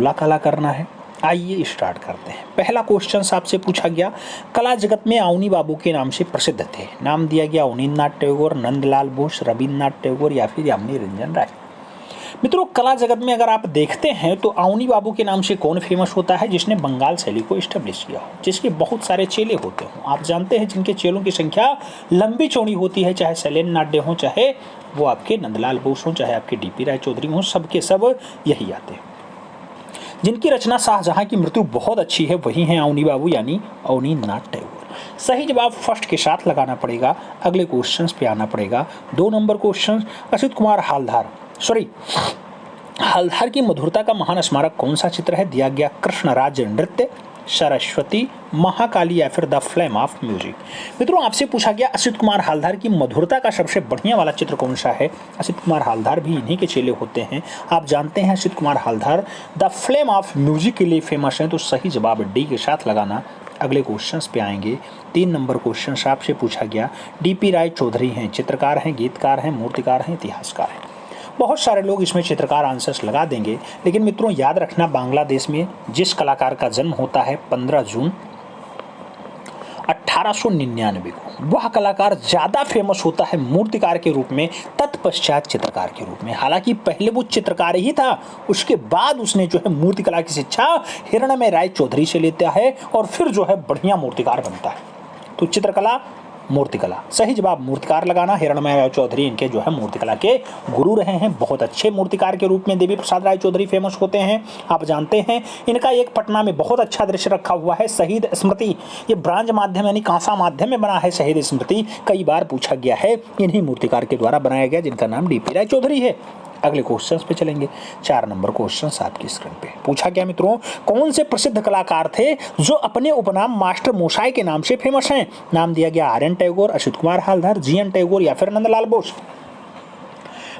गोला काला करना है। आइए स्टार्ट करते हैं। पहला क्वेश्चन आपसे पूछा गया, कला जगत में अवनी बाबू के नाम से प्रसिद्ध थे। नाम दिया गया अवनींद्रनाथ टैगोर, नंदलाल बोस, रविन्द्रनाथ टैगोर या फिर यामिनी रंजन राय। मित्रों, कला जगत में अगर आप देखते हैं तो अवनी बाबू के नाम से कौन फेमस होता है? जिसने बंगाल शैली को इस्टेब्लिश किया हो, जिसके बहुत सारे चेले होते हों। आप जानते हैं जिनके चेलों की संख्या लंबी चौड़ी होती है, चाहे शैलेंद्र नाथ डे हो, चाहे वो आपके नंदलाल बोस हो, चाहे आपके डीपी राय चौधरी हो, सबके सब यही आते हैं। जिनकी रचना शाहजहां की मृत्यु बहुत अच्छी है वही हैं अवनी बाबू, यानी अवनींद्रनाथ टैगोर। सही जवाब फर्स्ट के साथ लगाना पड़ेगा। अगले क्वेश्चन पे आना पड़ेगा। 2 नंबर क्वेश्चन, असित कुमार हल्दार की मधुरता का महान स्मारक कौन सा चित्र है? दिया गया कृष्णराज नृत्य, सरस्वती, महाकाली या फिर द फ्लेम ऑफ म्यूजिक। मित्रों, आपसे पूछा गया असित कुमार हल्दार की मधुरता का सबसे बढ़िया वाला चित्र कौन सा है? असित कुमार हल्दार भी इन्हीं के चेले होते हैं। आप जानते हैं Asit Kumar Haldar the flame of music के लिए फेमस हैं, तो सही जवाब डी के साथ लगाना। अगले क्वेश्चंस पे आएंगे। 3 नंबर क्वेश्चन आपसे पूछा गया, डीपी राय चौधरी हैं, चित्रकार हैं, गीतकार हैं, मूर्तिकार हैं, इतिहासकार हैं। बहुत सारे लोग इसमें चित्रकार आंसर्स लगा देंगे, लेकिन मित्रों याद रखना, बांग्लादेश में जिस कलाकार का जन्म होता है 15 जून 1899 को, वह कलाकार ज़्यादा फेमस होता है मूर्तिकार के रूप में, तत्पश्चात चित्रकार के रूप में। हालांकि पहले वो चित्रकार ही था, उसके बाद उसने जो है मूर्तिकला की शिक्षा हिरणमय राय चौधरी से लेता है और फिर जो है बढ़िया मूर्तिकार बनता है। तो चित्रकला, मूर्तिकला, सही जवाब मूर्तिकार लगाना। हिरणमय राय चौधरी इनके जो है मूर्तिकला के गुरु रहे हैं। बहुत अच्छे मूर्तिकार के रूप में देवी प्रसाद राय चौधरी फेमस होते हैं। आप जानते हैं इनका एक पटना में बहुत अच्छा दृश्य रखा हुआ है, शहीद स्मृति। ये ब्रांज माध्यम यानी कांसा माध्यम में बना है शहीद स्मृति। कई बार पूछा गया है, इन्हीं मूर्तिकार के द्वारा बनाया गया, जिनका नाम डीपी राय चौधरी है। अगले क्वेश्चंस पे चलेंगे। 4 नंबर क्वेश्चंस आपकी स्क्रीन पे पूछा गया, मित्रों कौन से प्रसिद्ध कलाकार थे जो अपने उपनाम मास्टर मोशाय के नाम से फेमस हैं? नाम दिया गया आर्यन टैगोर, असित कुमार हल्दार, जीएन टैगोर या फिर नंदलाल बोस।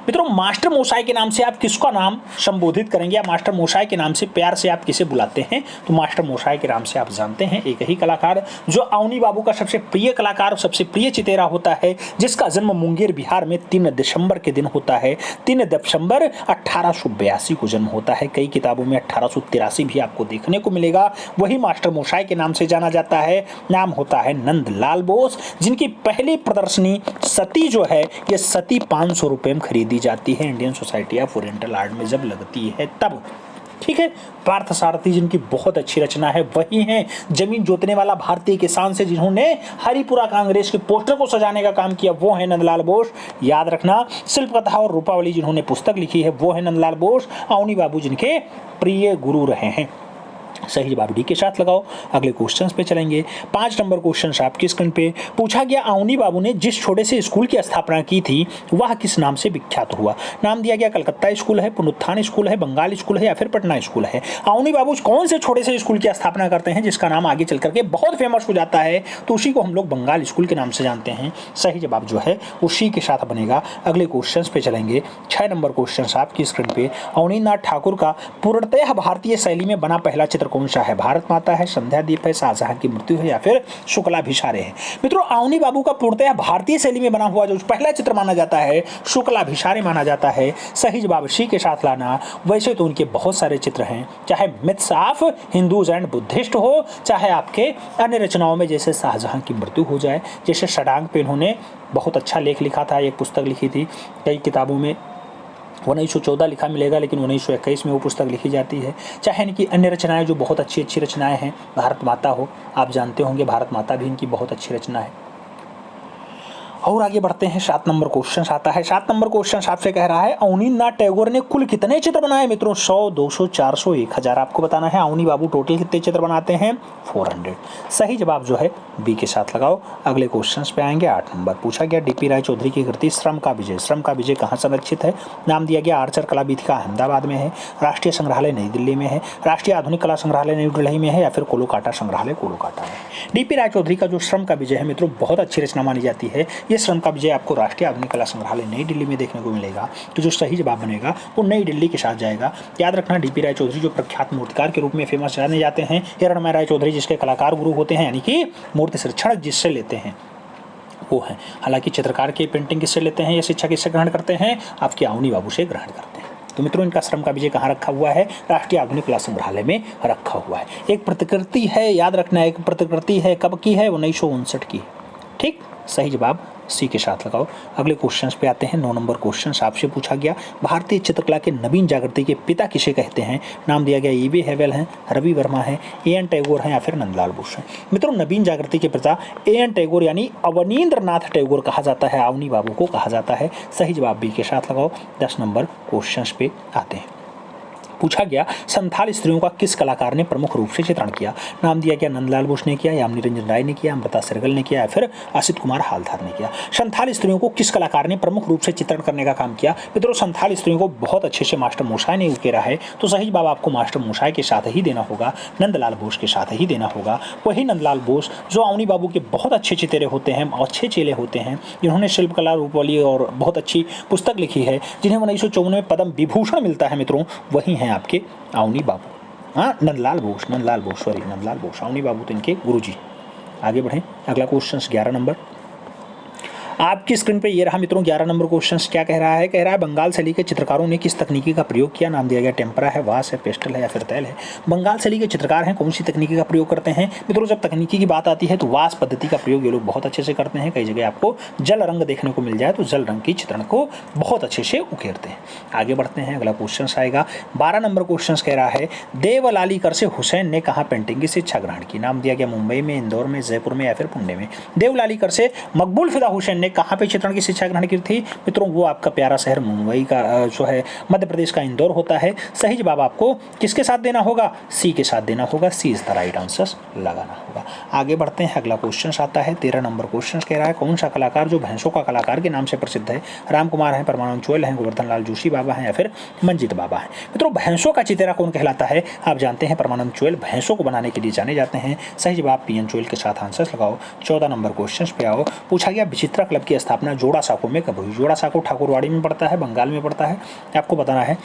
मित्रों, मास्टर मोशाय के नाम से आप किसका नाम संबोधित करेंगे, या मास्टर मोशाय के नाम से प्यार से आप किसे बुलाते हैं? तो मास्टर मोशाय के नाम से आप जानते हैं एक ही कलाकार जो अवनी बाबू का सबसे प्रिय कलाकार और सबसे प्रिय चितेरा होता है, जिसका जन्म मुंगेर बिहार में 3 दिसंबर के दिन होता है। 3 दिसंबर 1882 को जन्म होता है। कई किताबों में 1883 भी आपको देखने को मिलेगा। वही मास्टर मोशाय के नाम से जाना जाता है। नाम होता है नंदलाल बोस, जिनकी पहली प्रदर्शनी सती जो है, ये सती 500 रुपये में खरीदी जाती है Indian society of oriental art में जब लगती है तब। ठीक है। पार्थसारथी जिनकी बहुत अच्छी रचना है, वही हैं जमीन जोतने वाला भारतीय किसान से जिन्होंने हरिपुरा कांग्रेस के पोस्टर को सजाने का काम किया, वो है नंदलाल बोस। याद रखना, शिल्प कथा और रूपावली जिन्होंने पुस्तक लिखी है वो है नंदलाल बोस। अवनी बाबू जिनके प्रिय गुरु रहे हैं। सही जवाब डी के साथ लगाओ। अगले क्वेश्चंस पे चलेंगे। 5 नंबर क्वेश्चन आपकी स्क्रीन पे पूछा गया, अवनी बाबू ने जिस छोटे से स्कूल की स्थापना की थी वह किस नाम से विख्यात हुआ? नाम दिया गया कलकत्ता स्कूल है, पुनरुत्थान स्कूल है, बंगाल स्कूल है या फिर पटना स्कूल है। अवनी बाबू कौन से छोटे से स्कूल की स्थापना करते हैं जिसका नाम आगे चल करके बहुत फेमस हो जाता है? तो उसी को हम लोग बंगाल स्कूल के नाम से जानते हैं। सही जवाब जो है उसी के साथ बनेगा। अगले क्वेश्चन पे चलेंगे। 6 नंबर क्वेश्चन आपकी स्क्रीन पे, अवनींद्रनाथ ठाकुर का पूर्णतः भारतीय शैली में बना पहला चित्र कौन सा है? भारत माता है, संध्या दीप है, शाहजहां की मृत्यु है या फिर शुक्लाभिषारे है? मित्रों, अवनी बाबू का पूर्णतः भारतीय शैली में बना हुआ जो पहला चित्र माना जाता है शुक्लाभिषारे माना जाता है। सही जवाब सी के साथ लाना। वैसे तो उनके बहुत सारे चित्र हैं, चाहे myths of Hindus and Buddhist हो, चाहे आपके अन्य रचनाओं में जैसे शाहजहां की मृत्यु हो जाए, जैसे षडांग पे इन्होंने बहुत अच्छा लेख लिखा था, एक पुस्तक लिखी थी। कई किताबों में 1914 लिखा मिलेगा, लेकिन 1921 में वो पुस्तक लिखी जाती है। चाहे इनकी अन्य रचनाएं जो बहुत अच्छी अच्छी रचनाएं हैं, भारत माता हो, आप जानते होंगे भारत माता भी इनकी बहुत अच्छी रचना है। और आगे बढ़ते हैं। 7 नंबर क्वेश्चन आता है। 7 नंबर क्वेश्चन आपसे कह रहा है, अवनींद्रनाथ टैगोर ने कुल कितने चित्र बनाए? मित्रों 100, 200, 400, 1000 आपको बताना है। अवनी बाबू टोटल कितने चित्र बनाते हैं? 400। सही जवाब जो है बी के साथ लगाओ। अगले क्वेश्चन पे आएंगे। 8 नंबर पूछा गया, डीपी राय चौधरी की कृति श्रम का विजय। श्रम का विजय कहाँ संरक्षित है? नाम दिया गया आर्चर कला वीथिका अहमदाबाद में है, राष्ट्रीय संग्रहालय नई दिल्ली में है, राष्ट्रीय आधुनिक कला संग्रहालय नई दिल्ली में है या फिर कोलकाता संग्रहालय कोलकाता में। डीपी राय चौधरी का जो श्रम का विजय है मित्रों बहुत अच्छी रचना मानी जाती है। ये श्रम का विजय आपको राष्ट्रीय आधुनिक कला संग्रहालय नई दिल्ली में देखने को मिलेगा। तो जो सही जवाब बनेगा वो नई दिल्ली के साथ जाएगा। याद रखना, डीपी राय चौधरी जो प्रख्यात मूर्तिकार के रूप में फेमस जाने जाते हैं, हिरणमय राय चौधरी जिसके कलाकार गुरु होते हैं, यानी कि मूर्ति शिक्षण जिससे लेते हैं वो है। हालांकि चित्रकार की पेंटिंग किससे लेते हैं या शिक्षा किससे ग्रहण करते हैं? आपके अवनी बाबू से ग्रहण करते हैं। तो मित्रों इनका श्रम का विजय कहाँ रखा हुआ है? राष्ट्रीय आधुनिक कला संग्रहालय में रखा हुआ है। एक प्रतिकृति है, याद रखना, एक प्रतिकृति है, कब की है? 1959 की। ठीक, सही जवाब सी के साथ लगाओ। अगले क्वेश्चंस पे आते हैं। 9 नंबर क्वेश्चन आपसे पूछा गया, भारतीय चित्रकला के नवीन जागृति के पिता किसे कहते हैं? नाम दिया गया ईवी हेवेल हैं, रवि वर्मा हैं, एएन टैगोर हैं या फिर नंदलाल बोस हैं। मित्रों नवीन जागृति के पिता एएन टैगोर यानी अवनींद्रनाथ टैगोर कहा जाता है, अवनी बाबू को कहा जाता है। सही जवाब बी के साथ लगाओ। 10 नंबर क्वेश्चंस पे आते हैं। पूछा गया, संथाल स्त्रियों का किस कलाकार ने प्रमुख रूप से चित्रण किया? नाम दिया गया नंदलाल बोस ने किया, यामिनी रंजन राय ने किया, अमृता सहगल ने किया या फिर असित कुमार हालधार ने किया। संथाल स्त्रियों को किस कलाकार ने प्रमुख रूप से चित्रण करने का काम किया? मित्रों संथाल स्त्रियों को बहुत अच्छे से मास्टर मोशाय ने उकेरा है, तो सही जवाब आपको मास्टर मोशाय के साथ ही देना होगा, नंदलाल बोस के साथ ही देना होगा। वही नंदलाल बोस जो अवनी बाबू के बहुत अच्छे चितेरे होते हैं, अच्छे चेले होते हैं, जिन्होंने शिल्पकला रूपवली और बहुत अच्छी पुस्तक लिखी है, जिन्हें 1954 में पद्म विभूषण मिलता है मित्रों, वही हैं आपके अवनी बाबू। हाँ, नंदलाल बोस, नंदलाल बोस, अवनी बाबू तो इनके गुरुजी। आगे बढ़ें। अगला क्वेश्चन 11 नंबर आपकी स्क्रीन पे ये रहा मित्रों। 11 नंबर क्वेश्चन क्या कह रहा है? कह रहा है बंगाल शैली के चित्रकारों ने किस तकनीकी का प्रयोग किया? नाम दिया गया टेम्परा है, वास है, पेस्टल है या फिर तैल है। बंगाल शैली के चित्रकार हैं, कौन सी तकनीकी का प्रयोग करते हैं? मित्रों जब तकनीकी की बात आती है तो वास पद्धति का प्रयोग ये लोग बहुत अच्छे से करते हैं। कई जगह आपको जल रंग देखने को मिल जाए तो जल रंग की चित्रण को बहुत अच्छे से उकेरते हैं। आगे बढ़ते हैं। अगला क्वेश्चन आएगा 12 नंबर क्वेश्चन कह रहा है देवलालीकर से हुसैन ने कहाँ पेंटिंग की शिक्षा ग्रहण की? नाम दिया गया मुंबई में, इंदौर में, जयपुर में या फिर पुणे में। देवलालीकर से मकबूल फिदा हुसैन ने कहाँ पे चित्रण की शिक्षा ग्रहण की थी? मित्रों वो आपका प्यारा शहर मुंबई का जो है मध्य प्रदेश का इंदौर होता है। सही जवाब आपको किसके साथ देना होगा? सी के साथ देना होगा। सी इज द राइट आंसर लगाना होगा। आगे बढ़ते हैं। अगला क्वेश्चन आता है 13 नंबर क्वेश्चन कह रहा है कौन सा कलाकार जो भैंसों का कलाकार के नाम से प्रसिद्ध है? राम कुमार है, परमानंद चोयल हैं, गोवर्धन लाल जोशी बाबा हैं या फिर मंजीत बाबा हैं। मित्रों भैंसों का चितेरा कौन कहलाता है? आप जानते हैं परमानंद चोयल भैंसों को बनाने के लिए जाने जाते हैं। सही जवाब पीएन चोयल के साथ आंसर लगाओ। 14 नंबर क्वेश्चन पे आओ। पूछा गया विचित्रा क्लब की स्थापना जोड़ा साको में कब हुई? जोड़ा साको ठाकुरवाड़ी में पड़ता है, बंगाल में पड़ता है, आपको बताना है।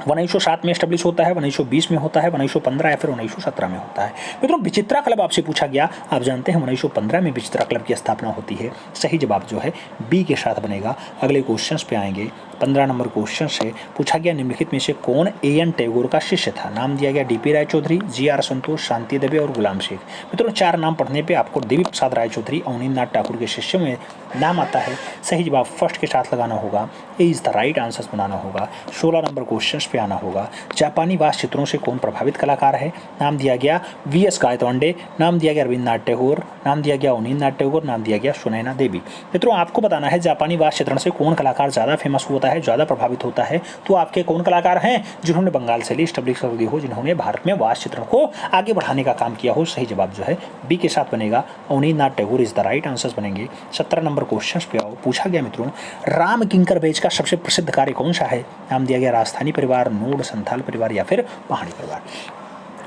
1907 में एस्टेब्लिश होता है, 1920 में होता है, 1915 या फिर 1917 में होता है। मित्रों विचित्रा क्लब आपसे पूछा गया, आप जानते हैं 1915 में विचित्रा क्लब की स्थापना होती है। सही जवाब जो है बी के साथ बनेगा। अगले क्वेश्चंस पे आएंगे। 15 नंबर क्वेश्चन से पूछा गया निम्नलिखित में से कौन एएन टैगोर का शिष्य था? नाम दिया गया डीपी राय चौधरी, जीआर संतोष, शांति देवी और गुलाम शेख। मित्रों 4 नाम पढ़ने पे आपको देवी प्रसाद राय चौधरी अवनींद्रनाथ ठाकुर के शिष्य में नाम आता है। सही जवाब फर्स्ट के साथ लगाना होगा, ए इज द राइट आंसर बनाना होगा। 16 नंबर क्वेश्चन पे आना होगा। जापानी वास्तु चित्रों से कौन प्रभावित कलाकार है? नाम दिया गया वीएस गायतोंडे, नाम दिया गया रविन्द्रनाथ टैगोर, नाम दिया गया अवनींद्रनाथ टैगोर, नाम दिया गया सुनैना देवी। मित्रों आपको बताना है जापानी वास्तु चित्रण से कौन कलाकार ज़्यादा फेमस होता है, ज़्यादा प्रभावित होता है। तो आपके कौन कलाकार हैं जिन्होंने बंगाल शैली स्टैब्लिश कर दी हो, जिन्होंने भारत में वास्तु चित्रण को आगे बढ़ाने का काम किया हो? सही जवाब जो है बी के साथ बनेगा, Abanindranath Tagore is the right answer बनेंगे। 17 नंबर क्वेश्चन पे आओ। पूछा गया मित्रों राम किंकर बेज का सबसे प्रसिद्ध कार्य कौन सा है? नाम दिया गया राजस्थानी परिवार, नूड, संथाल परिवार या फिर पहाड़ी परिवार।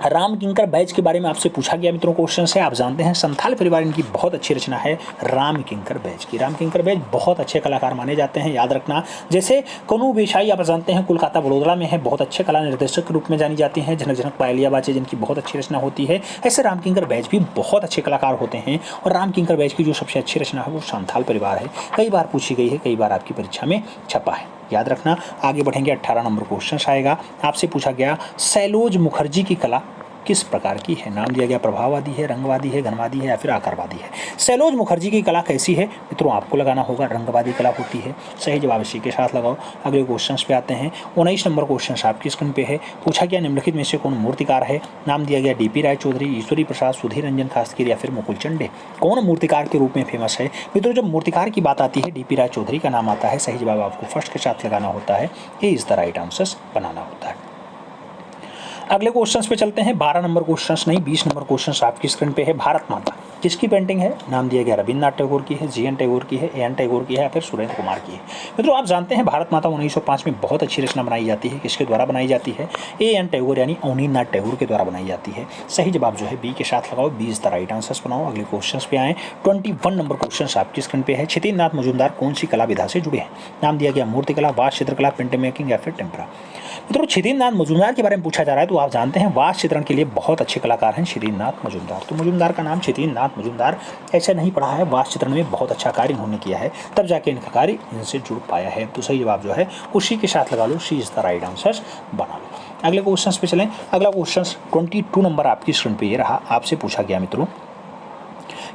राम किंकर बैज के बारे में आपसे पूछा गया मित्रों क्वेश्चन से। आप जानते हैं संथाल परिवार इनकी बहुत अच्छी रचना है राम किंकर बैज की। राम किंकर बैज बहुत अच्छे कलाकार माने जाते हैं, याद रखना। जैसे कनु बेशाई आप जानते हैं कोलकाता बड़ोदरा में है, बहुत अच्छे कला निर्देशक के रूप में जानी जाती हैं। जनक जनक पायलिया बाचे जिनकी बहुत अच्छी रचना होती है, ऐसे राम किंकर बैज भी बहुत अच्छे कलाकार होते हैं। और राम किंकर बैज की जो सबसे अच्छी रचना है वो संथाल परिवार है। कई बार पूछी गई है, कई बार आपकी परीक्षा में छपा है, याद रखना। आगे बढ़ेंगे। 18 नंबर क्वेश्चन आएगा। आपसे पूछा गया सैलोज मुखर्जी की कला किस प्रकार की है? नाम दिया गया प्रभाववादी है, रंगवादी है, घनवादी है या फिर आकारवादी है। सैलोज मुखर्जी की कला कैसी है? मित्रों आपको लगाना होगा रंगवादी कला होती है। सही जवाब इसी के साथ लगाओ। अगले क्वेश्चन पे आते हैं। 19 नंबर क्वेश्चन आपकी स्क्रीन पे है। पूछा गया निम्नलिखित में से कौन मूर्तिकार है? नाम दिया गया डीपी राय चौधरी, ईश्वरी प्रसाद, सुधीर रंजन खासकर या फिर मुकुल चंडे। कौन मूर्तिकार के रूप में फेमस है? मित्रों जब मूर्तिकार की बात आती है डीपी राय चौधरी का नाम आता है। सही जवाब आपको फर्स्ट के साथ लगाना होता है, ये इज द राइट आंसर बनाना होता है। अगले क्वेश्चंस पे चलते हैं। 12 नंबर क्वेश्चंस नहीं, 20 नंबर क्वेश्चंस आपकी स्क्रीन पे है। भारत माता किसकी पेंटिंग है? नाम दिया गया रविन्द्रनाथ टैगोर की है, जीएन टैगोर की है, एएन टैगोर की है या फिर सुरेंद्र कुमार की है। मित्रों आप जानते हैं भारत माता 1905 में बहुत अच्छी रचना बनाई जाती है। किसके द्वारा बनाई जाती है? एएन टैगोर यानी अवनींद्रनाथ टैगोर के द्वारा बनाई जाती है। सही जवाब जो है बी के साथ लगाओ, B is the right answer बनाओ। अगले क्वेश्चन पे आए। 21 नंबर क्वेश्चन आपकी स्क्रीन पे है। क्षितिज नाथ मजूमदार कौन सी कला विधा से जुड़े हैं? नाम दिया गया मूर्तिकला, वास्तु चित्रकला, प्रिंट मेकिंग या फिर टेम्परा। मित्रों क्षितिज मजूमदार के बारे में पूछा जा रहा है, तो आप जानते हैं वास चित्रण के लिए बहुत अच्छे कलाकार हैं क्षितिज मजूमदार। तो मजूमदार का नाम क्षितिज मजूमदार ऐसा नहीं पढ़ा है, वास चित्रण में बहुत अच्छा कार्य इन्होंने किया है, तब जाके इनका कार्य इनसे जुड़ पाया है। तो सही जवाब जो है उसी के साथ लगा लो, सी इज द राइट आंसर बना लो। अगले क्वेश्चन पे चलें। अगला क्वेश्चन 22 नंबर आपकी स्क्रीन पे ये रहा। आपसे पूछा गया मित्रों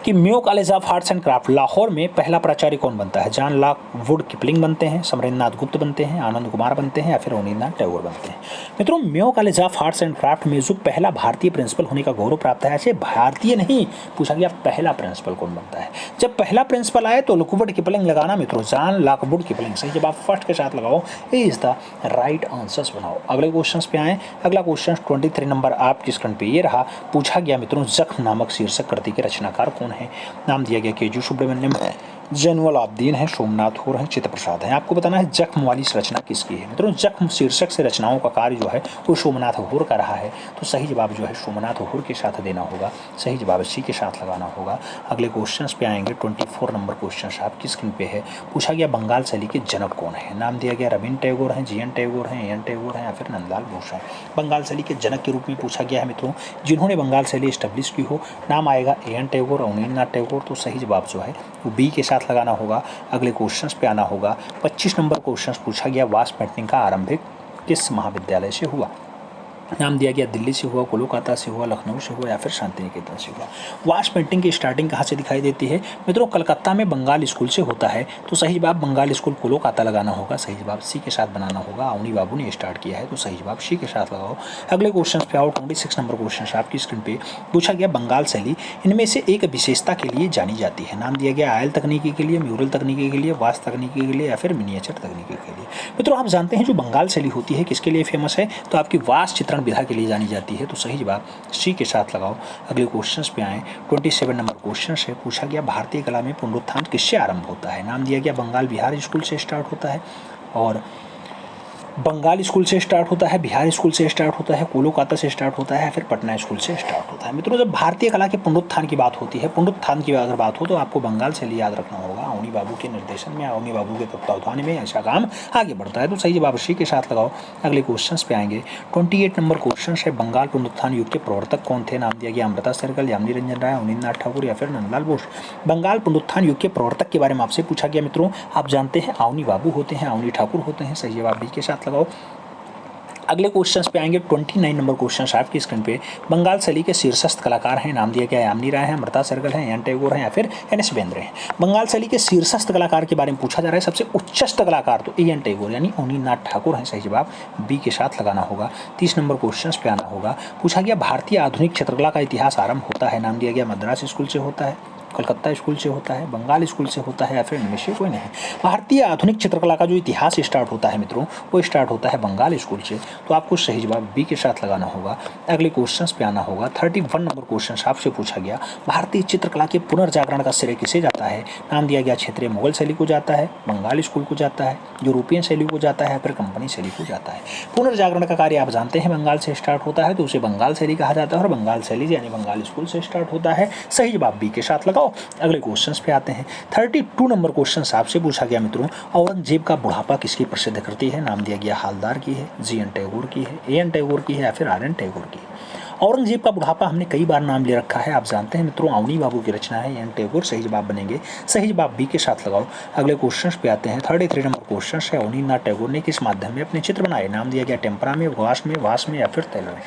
कि Mayo college of arts and craft Lahore में पहला प्राचार्य कौन बनता है? जॉन लॉक वुड किपलिंग बनते हैं, समरेंद्रनाथ गुप्त बनते हैं, आनंद कुमार बनते हैं या फिर अवनींद्रनाथ टैगोर बनते हैं? मित्रों Mayo college of arts and craft में जो पहला भारतीय प्रिंसिपल होने का गौरव प्राप्त है, ऐसे भारतीय नहीं, पूछा गया पहला प्रिंसिपल कौन बनता है? जब पहला प्रिंसिपल आए तो लुकवुड किपलिंग लगाना मित्रों, जॉन लॉकवुड किपलिंग। सही जवाब फर्स्ट के साथ लगाओ, ए इज द राइट आंसर्स बनाओ। अगले क्वेश्चन पे आए। अगला क्वेश्चन 23 नंबर आपकी स्क्रीन पे ये रहा। पूछा गया मित्रों जख्म नामक शीर्षक कृति के रचनाकार कौन है? नाम दिया गया केजू सुब्रमण्यम है, जैनुअल आब्दीन है, सोमनाथ होर है, चित्त प्रसाद है। आपको बताना है जख्म वाली रचना किसकी है। मित्रों जख्म शीर्षक से रचनाओं का कार्य जो है वो सोमनाथ होर का रहा है। तो सही जवाब जो है सोमनाथ होर के साथ देना होगा, सही जवाब सी के साथ लगाना होगा। अगले क्वेश्चन पे आएंगे। 24 नंबर क्वेश्चन आपकी स्क्रीन पे है। पूछा गया बंगाल शैली के जनक कौन है? नाम दिया गया रविन्द्र टैगोर हैं, जी एन टैगोर हैं, एन टैगोर हैं या फिर नंदलाल बोस हैं। बंगाल शैली के जनक के रूप में पूछा गया है मित्रों जिन्होंने बंगाल शैली स्टैब्लिश की हो। नाम आएगा एन टैगोर, अवनींद्रनाथ टैगोर। तो सही जवाब जो है वो बी के साथ लगाना होगा। अगले क्वेश्चन पे आना होगा। 25 नंबर क्वेश्चन पूछा गया वास पेंटिंग का आरंभिक किस महाविद्यालय से हुआ? नाम दिया गया दिल्ली से हुआ, कोलकाता से हुआ, लखनऊ से हुआ या फिर शांति निकेतन से हुआ। वाश पेंटिंग की स्टार्टिंग कहाँ से दिखाई देती है? मित्रों कलकत्ता में बंगाल स्कूल से होता है। तो सही जवाब बंगाल स्कूल कोलकाता लगाना होगा, सही जवाब सी के साथ बनाना होगा। अवनी बाबू ने स्टार्ट किया है, तो सही जवाब सी के साथ लगाओ। अगले क्वेश्चन पे आओ। 26 नंबर क्वेश्चन आपकी स्क्रीन पे पूछा गया बंगाल शैली इनमें से एक विशेषता के लिए जानी जाती है। नाम दिया गया आयल तकनीकी के लिए, म्यूरल तकनीकी के लिए, वास तकनीकी के लिए या फिर मिनिएचर तकनीकी के लिए। मित्रों आप जानते हैं जो बंगाल शैली होती है किसके लिए फेमस है? तो आपकी वास चित्रण विधा के लिए जानी जाती है। तो सही जवाब सी के साथ लगाओ। अगले क्वेश्चंस पे आए। 27 नंबर क्वेश्चन से पूछा गया भारतीय कला में पुनरुत्थान किससे आरंभ होता है? नाम दिया गया बंगाल बिहार स्कूल से स्टार्ट होता है, और बंगाल स्कूल से स्टार्ट होता है, बिहार स्कूल से स्टार्ट होता है, कोलकाता से स्टार्ट होता है, फिर पटना स्कूल से स्टार्ट होता है। मित्रों जब भारतीय कला के पुनरुत्थान की बात होती है, पुनरुत्थान की अगर बात हो तो आपको बंगाल शैली याद रखना होगा। अवनी बाबू के निर्देशन में, अवनी बाबू के तत्वावधान में ऐसा काम आगे बढ़ता है। तो सही जवाब सी के साथ लगाओ। अगले क्वेश्चन पे आएंगे। 28 नंबर क्वेश्चन है बंगाल पुनरुत्थान युग के प्रवर्तक कौन थे? नाम दिया गया अमृता सहगल, यामिनी रंजन राय, अवनींद्रनाथ ठाकुर या फिर नंदलाल बोस। बंगाल पुनरुत्थान युग के प्रवर्तक के बारे में आपसे पूछा गया मित्रों, आप जानते हैं अवनी बाबू होते हैं, अवनी ठाकुर होते हैं। सही जवाब बी के साथ लगाओ। अगले क्वेश्चंस पे आएंगे। 29 नंबर क्वेश्चन आपकी स्क्रीन पे बंगाल शैली के शीर्षस्थ कलाकार हैं। नाम दिया गया यामिनी राय हैं, अमृता सहगल हैं, एन टैगोर हैं या फिर एन एस बेंद्रे हैं। बंगाल शैली के शीर्षस्थ कलाकार के बारे में पूछा जा रहा है, सबसे उच्चस्थ कलाकार तो एन टैगोर यानी अवनींद्रनाथ ठाकुर हैं। सही जवाब बी के साथ लगाना होगा। 30 नंबर क्वेश्चन पे आना होगा। पूछा गया भारतीय आधुनिक चित्रकला का इतिहास आरंभ होता है। नाम दिया गया मद्रास स्कूल से होता है, कलकत्ता स्कूल से होता है, बंगाल स्कूल से होता है या फिर इनमें से कोई नहीं। भारतीय आधुनिक चित्रकला का जो इतिहास स्टार्ट होता है मित्रों वो स्टार्ट होता है बंगाल स्कूल से। तो आपको सही जवाब बी के साथ लगाना होगा। अगले क्वेश्चंस पे आना होगा। 31 नंबर क्वेश्चन आपसे पूछा गया भारतीय चित्रकला के पुनर्जागरण का श्रेय किसे जाता है? नाम दिया गया क्षेत्रीय मुगल शैली को जाता है, बंगाल स्कूल को जाता है, यूरोपियन शैली को जाता है, फिर कंपनी शैली को जाता है। पुनर्जागरण का कार्य आप जानते हैं बंगाल से स्टार्ट होता है, तो उसे बंगाल शैली कहा जाता है और बंगाल शैली यानी बंगाल स्कूल से स्टार्ट होता है। सही जवाब बी के साथ लगाओ। अगले क्वेश्चन पे आते हैं। 32 नंबर क्वेश्चन आपसे पूछा गया मित्रों औरंगजेब का बुढ़ापा किसकी प्रसिद्ध कृति है? नाम दिया गया हालदार की है, जी एन टैगोर की है, ए एन टैगोर की है या फिर आर एन टैगोर की है। औरंगजेब का बुढ़ापा हमने कई बार नाम ले रखा है, आप जानते हैं मित्रों अवनी बाबू की रचना है, एन टैगोर। सही जवाब बनेंगे, सही जवाब बी के साथ लगाओ। अगले क्वेश्चन पे आते हैं। 33 नंबर क्वेश्चन है अवनींद्रनाथ टैगोर ने किस माध्यम में अपने चित्र बनाए? नाम दिया गया टेम्परा में, वास में या फिर तैल में।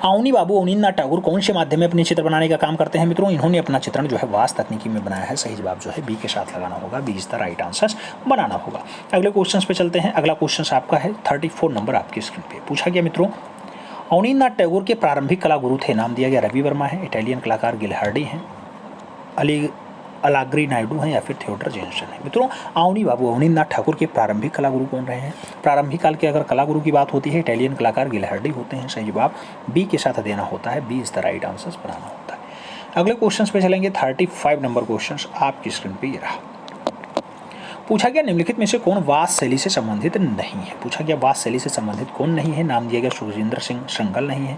अवनी बाबू अवनींद्रनाथ टैगोर कौन से माध्यम में अपने चित्र बनाने का काम करते हैं मित्रों? इन्होंने अपना चित्रण जो है वास तकनीकी में बनाया है। सही जवाब जो है बी के साथ लगाना होगा, B is the right answer बनाना होगा। अगले क्वेश्चन पे चलते हैं। अगला क्वेश्चन आपका है 34 नंबर आपकी स्क्रीन पे। पूछा गया मित्रों अवनींद्रनाथ टैगोर के प्रारंभिक कला गुरु थे। नाम दिया गया रवि वर्मा है, इटालियन कलाकार गिलहार्डी हैं, अलाग्री नायडू हैं या फिर थियोडर जेनसन है। मित्रों अवनी बाबू अवनींद्रनाथ ठाकुर के प्रारंभिक कला गुरु कौन रहे हैं? प्रारंभिक काल के अगर कला गुरु की बात होती है इटालियन कलाकार गिलहार्डी होते हैं। सही जवाब बी के साथ देना होता है, B is the right answer बनाना होता है। अगले क्वेश्चन पे चलेंगे। 35 नंबर क्वेश्चन आपकी स्क्रीन पे ये रहा। पूछा गया निम्नलिखित में से कौन वास शैली से संबंधित नहीं है? पूछा गया वास शैली से संबंधित कौन नहीं है? नाम दिया गया सुरेंद्र सिंह श्रृंगल नहीं है,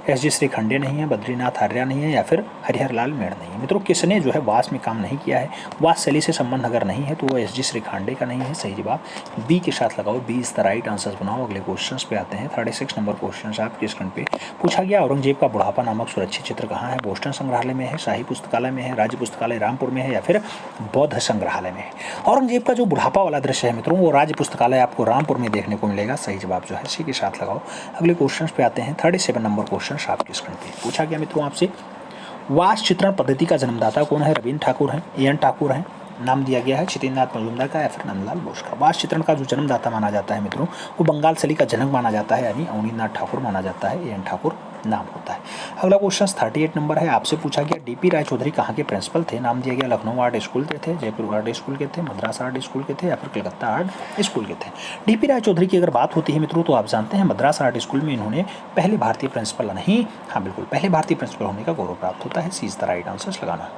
एस जी श्रीखंडे नहीं है, बद्रीनाथ आर्या नहीं है, या फिर हरिहर लाल मेड़ नहीं है। मित्रों किसने जो है वास में काम नहीं किया है, वास शैली से संबंध अगर नहीं है तो वो एस जी श्रीखंडे का नहीं है। सही जवाब बी के साथ लगाओ, B is the right answer बनाओ। अगले क्वेश्चन पे आते हैं। 36 नंबर क्वेश्चन आपके स्क्रीन पे पूछा गया, औरंगजेब का बुढ़ापा नामक सुरक्षित चित्र कहाँ है? बोस्टन संग्रहालय में है, शाही पुस्तकालय में है, राज्य पुस्तकालय रामपुर में है, या फिर बौद्ध संग्रहालय में है। औरंगजेब का जो बुढ़ापा वाला दृश्य है मित्रों वो राज्य पुस्तकालय आपको रामपुर में देखने को मिलेगा। सही जवाब जो है सी के साथ लगाओ। अगले क्वेश्चन पे आते हैं। 37 नंबर क्वेश्चन आपके स्क्रीन पे पूछा गया मित्रों आपसे, वास चित्रण पद्धति का जन्मदाता कौन है? रविन्द्र ठाकुर है, एन ठाकुर है, नाम दिया गया है क्षितिजनाथ मजूमदार का, या फिर नंदलाल बोस का। वास चित्रण का जो जन्मदाता माना जाता है मित्रों वो बंगाल शैली का जनक माना जाता है, यानी अवनींद्रनाथ ठाकुर माना जाता है, एन ठाकुर नाम होता है। अगला क्वेश्चन 38 नंबर है, आपसे पूछा गया डीपी राय चौधरी कहाँ के प्रिंसिपल थे? नाम दिया गया लखनऊ आर्ट स्कूल के थे, जयपुर आर्ट स्कूल के थे, मद्रास आर्ट स्कूल के थे, या फिर कलकत्ता आर्ट स्कूल के थे। डीपी राय चौधरी की अगर बात होती है मित्रों तो आप जानते हैं मद्रास आर्ट स्कूल में इन्होंने पहले भारतीय प्रिंसिपल नहीं, हाँ बिल्कुल पहले भारतीय प्रिंसिपल होने का गौरव प्राप्त होता है। सी इज द राइट आंसर लगाना।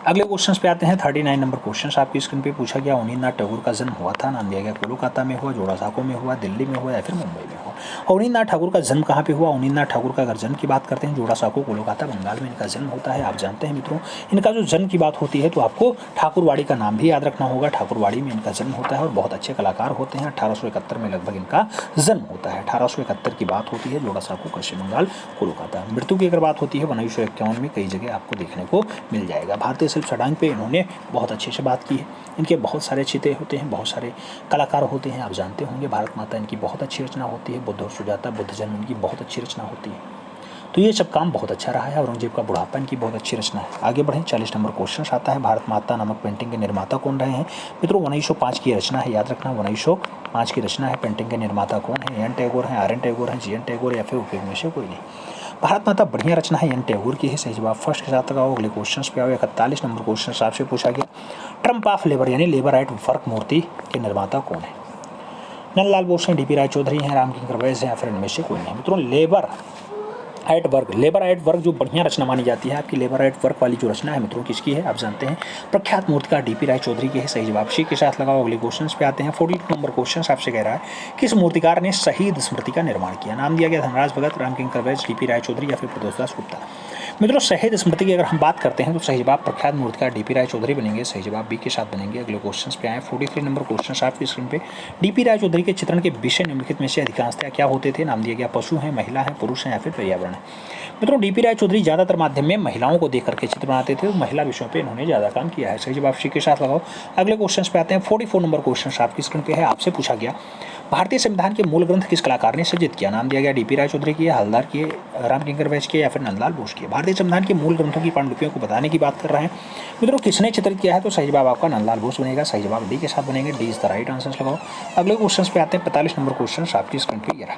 अगले क्वेश्चन पे आते हैं। 39 नंबर क्वेश्चन आपकी स्क्रीन पे पूछा गया, अवनींद्रनाथ टैगोर का जन्म हुआ था? नाम दिया गया कोलकाता में हुआ, जोड़ासांको में हुआ, दिल्ली में हुआ, या फिर मुंबई में हुआ। अवनींद्रनाथ ठाकुर का जन्म कहाँ पे हुआ? अवनींद्रनाथ ठाकुर का अगर जन्म की बात करते हैं जोड़ासांको कोलकाता बंगाल में इनका जन्म होता है। आप जानते हैं मित्रों इनका जो जन्म की बात होती है तो आपको ठाकुरवाड़ी का नाम भी याद रखना होगा। ठाकुरवाड़ी में इनका जन्म होता है और बहुत अच्छे कलाकार होते हैं। 1871 में लगभग इनका जन्म होता है। 1871 की बात होती है, जोड़ासांको पश्चिम बंगाल कोलकाता। मृत्यु की अगर बात होती है 1951 में कई जगह आपको देखने को मिल जाएगा। भारतीय शिल्प सड़ांग पे इन्होंने बहुत अच्छे से बात की है। इनके बहुत सारे चित्रे होते हैं, बहुत सारे कलाकार होते हैं। आप जानते होंगे भारत माता इनकी बहुत अच्छी रचना होती है, बुद्ध और सुजाता, बुद्ध जन्म इनकी बहुत अच्छी रचना होती है। तो ये सब काम बहुत अच्छा रहा है। औरंगजेब का बुढ़ापा इनकी बहुत अच्छी रचना है। आगे बढ़ें। 40 नंबर क्वेश्चन आता है, भारत माता नामक पेंटिंग के निर्माता कौन रहे हैं? मित्रों 1905 की रचना है, याद रखना 1905 की रचना है। पेंटिंग के निर्माता कौन है? एन टैगोर हैं, आर एन टैगोर हैं, जी एन टैगोर, या फिर उपयोग में से कोई नहीं। भारत माता बढ़िया रचना है, एन टैगोर की है। सही जवाब फर्स्ट के साथ लगाओ। अगले क्वेश्चन पे आओ। 41 नंबर क्वेश्चन आपसे पूछा गया, ट्रम्प ऑफ लेबर यानी लेबर राइट वर्क मूर्ति के निर्माता कौन है? नंदलाल बोस हैं, डीपी राय चौधरी हैं, रामकिंकर वैस हैं, या फिर इनमें से कोई नहीं। मित्रों लेबर एट वर्क जो बढ़िया रचना मानी जाती है आपकी, लेबर एट वर्क वाली जो रचना है मित्रों किसकी है? आप जानते हैं प्रख्यात मूर्तिकार डीपी राय चौधरी की है। सही जवाब सी के साथ लगाओ। अगले क्वेश्चन पे आते हैं। 42 नंबर क्वेश्चन आपसे कह रहा है, किस मूर्तिकार ने शहीद स्मृति का निर्माण किया? नाम दिया गया धनराज भगत, रामकिंकर वैस, डीपी राय चौधरी, या फिर प्रदोषदास गुप्ता। मित्रों शहीद स्मृति की अगर हम बात करते हैं तो सही जवाब प्रख्यात मूर्तिकार डीपी राय चौधरी बनेंगे। सही जवाब बी के साथ बनेंगे। अगले क्वेश्चन पे आए। 43 नंबर क्वेश्चन आपकी स्क्रीन पे, डीपी राय चौधरी के चित्रण के विषय निम्नलिखित में से अधिकांशतः क्या होते थे? नाम दिया गया पशु हैं, महिला है, पुरुष हैं, या फिर पर्यावरण है। मित्रों डीपी राय चौधरी ज़्यादातर माध्यम में महिलाओं को देख करके चित्र बनाते थे, महिला विषयों पे इन्होंने ज़्यादा काम किया है। सही जवाब सी के साथ लगाओ। अगले क्वेश्चन पे आते हैं। 44 नंबर क्वेश्चन आपकी स्क्रीन पे है, आपसे पूछा गया भारतीय संविधान के मूल ग्रंथ किस कलाकार ने सृजित किया? नाम दिया गया डीपी राय चौधरी की, हलदार की, रामकिंकर वैस की, या फिर नंदलाल बोस की। भारतीय संविधान के मूल ग्रंथों की पांडुलिपियों को बताने की बात कर रहे हैं मित्रों, किसने चित्रित किया है? तो सही जवाब आपका नंदलाल बोस बनेगा। सही जवाब डी के साथ बनेंगे। D is the right answer लगाओ। अगले क्वेश्चन पे आते हैं। 45 नंबर क्वेश्चन आपकी स्क्रीन पे ये रहा,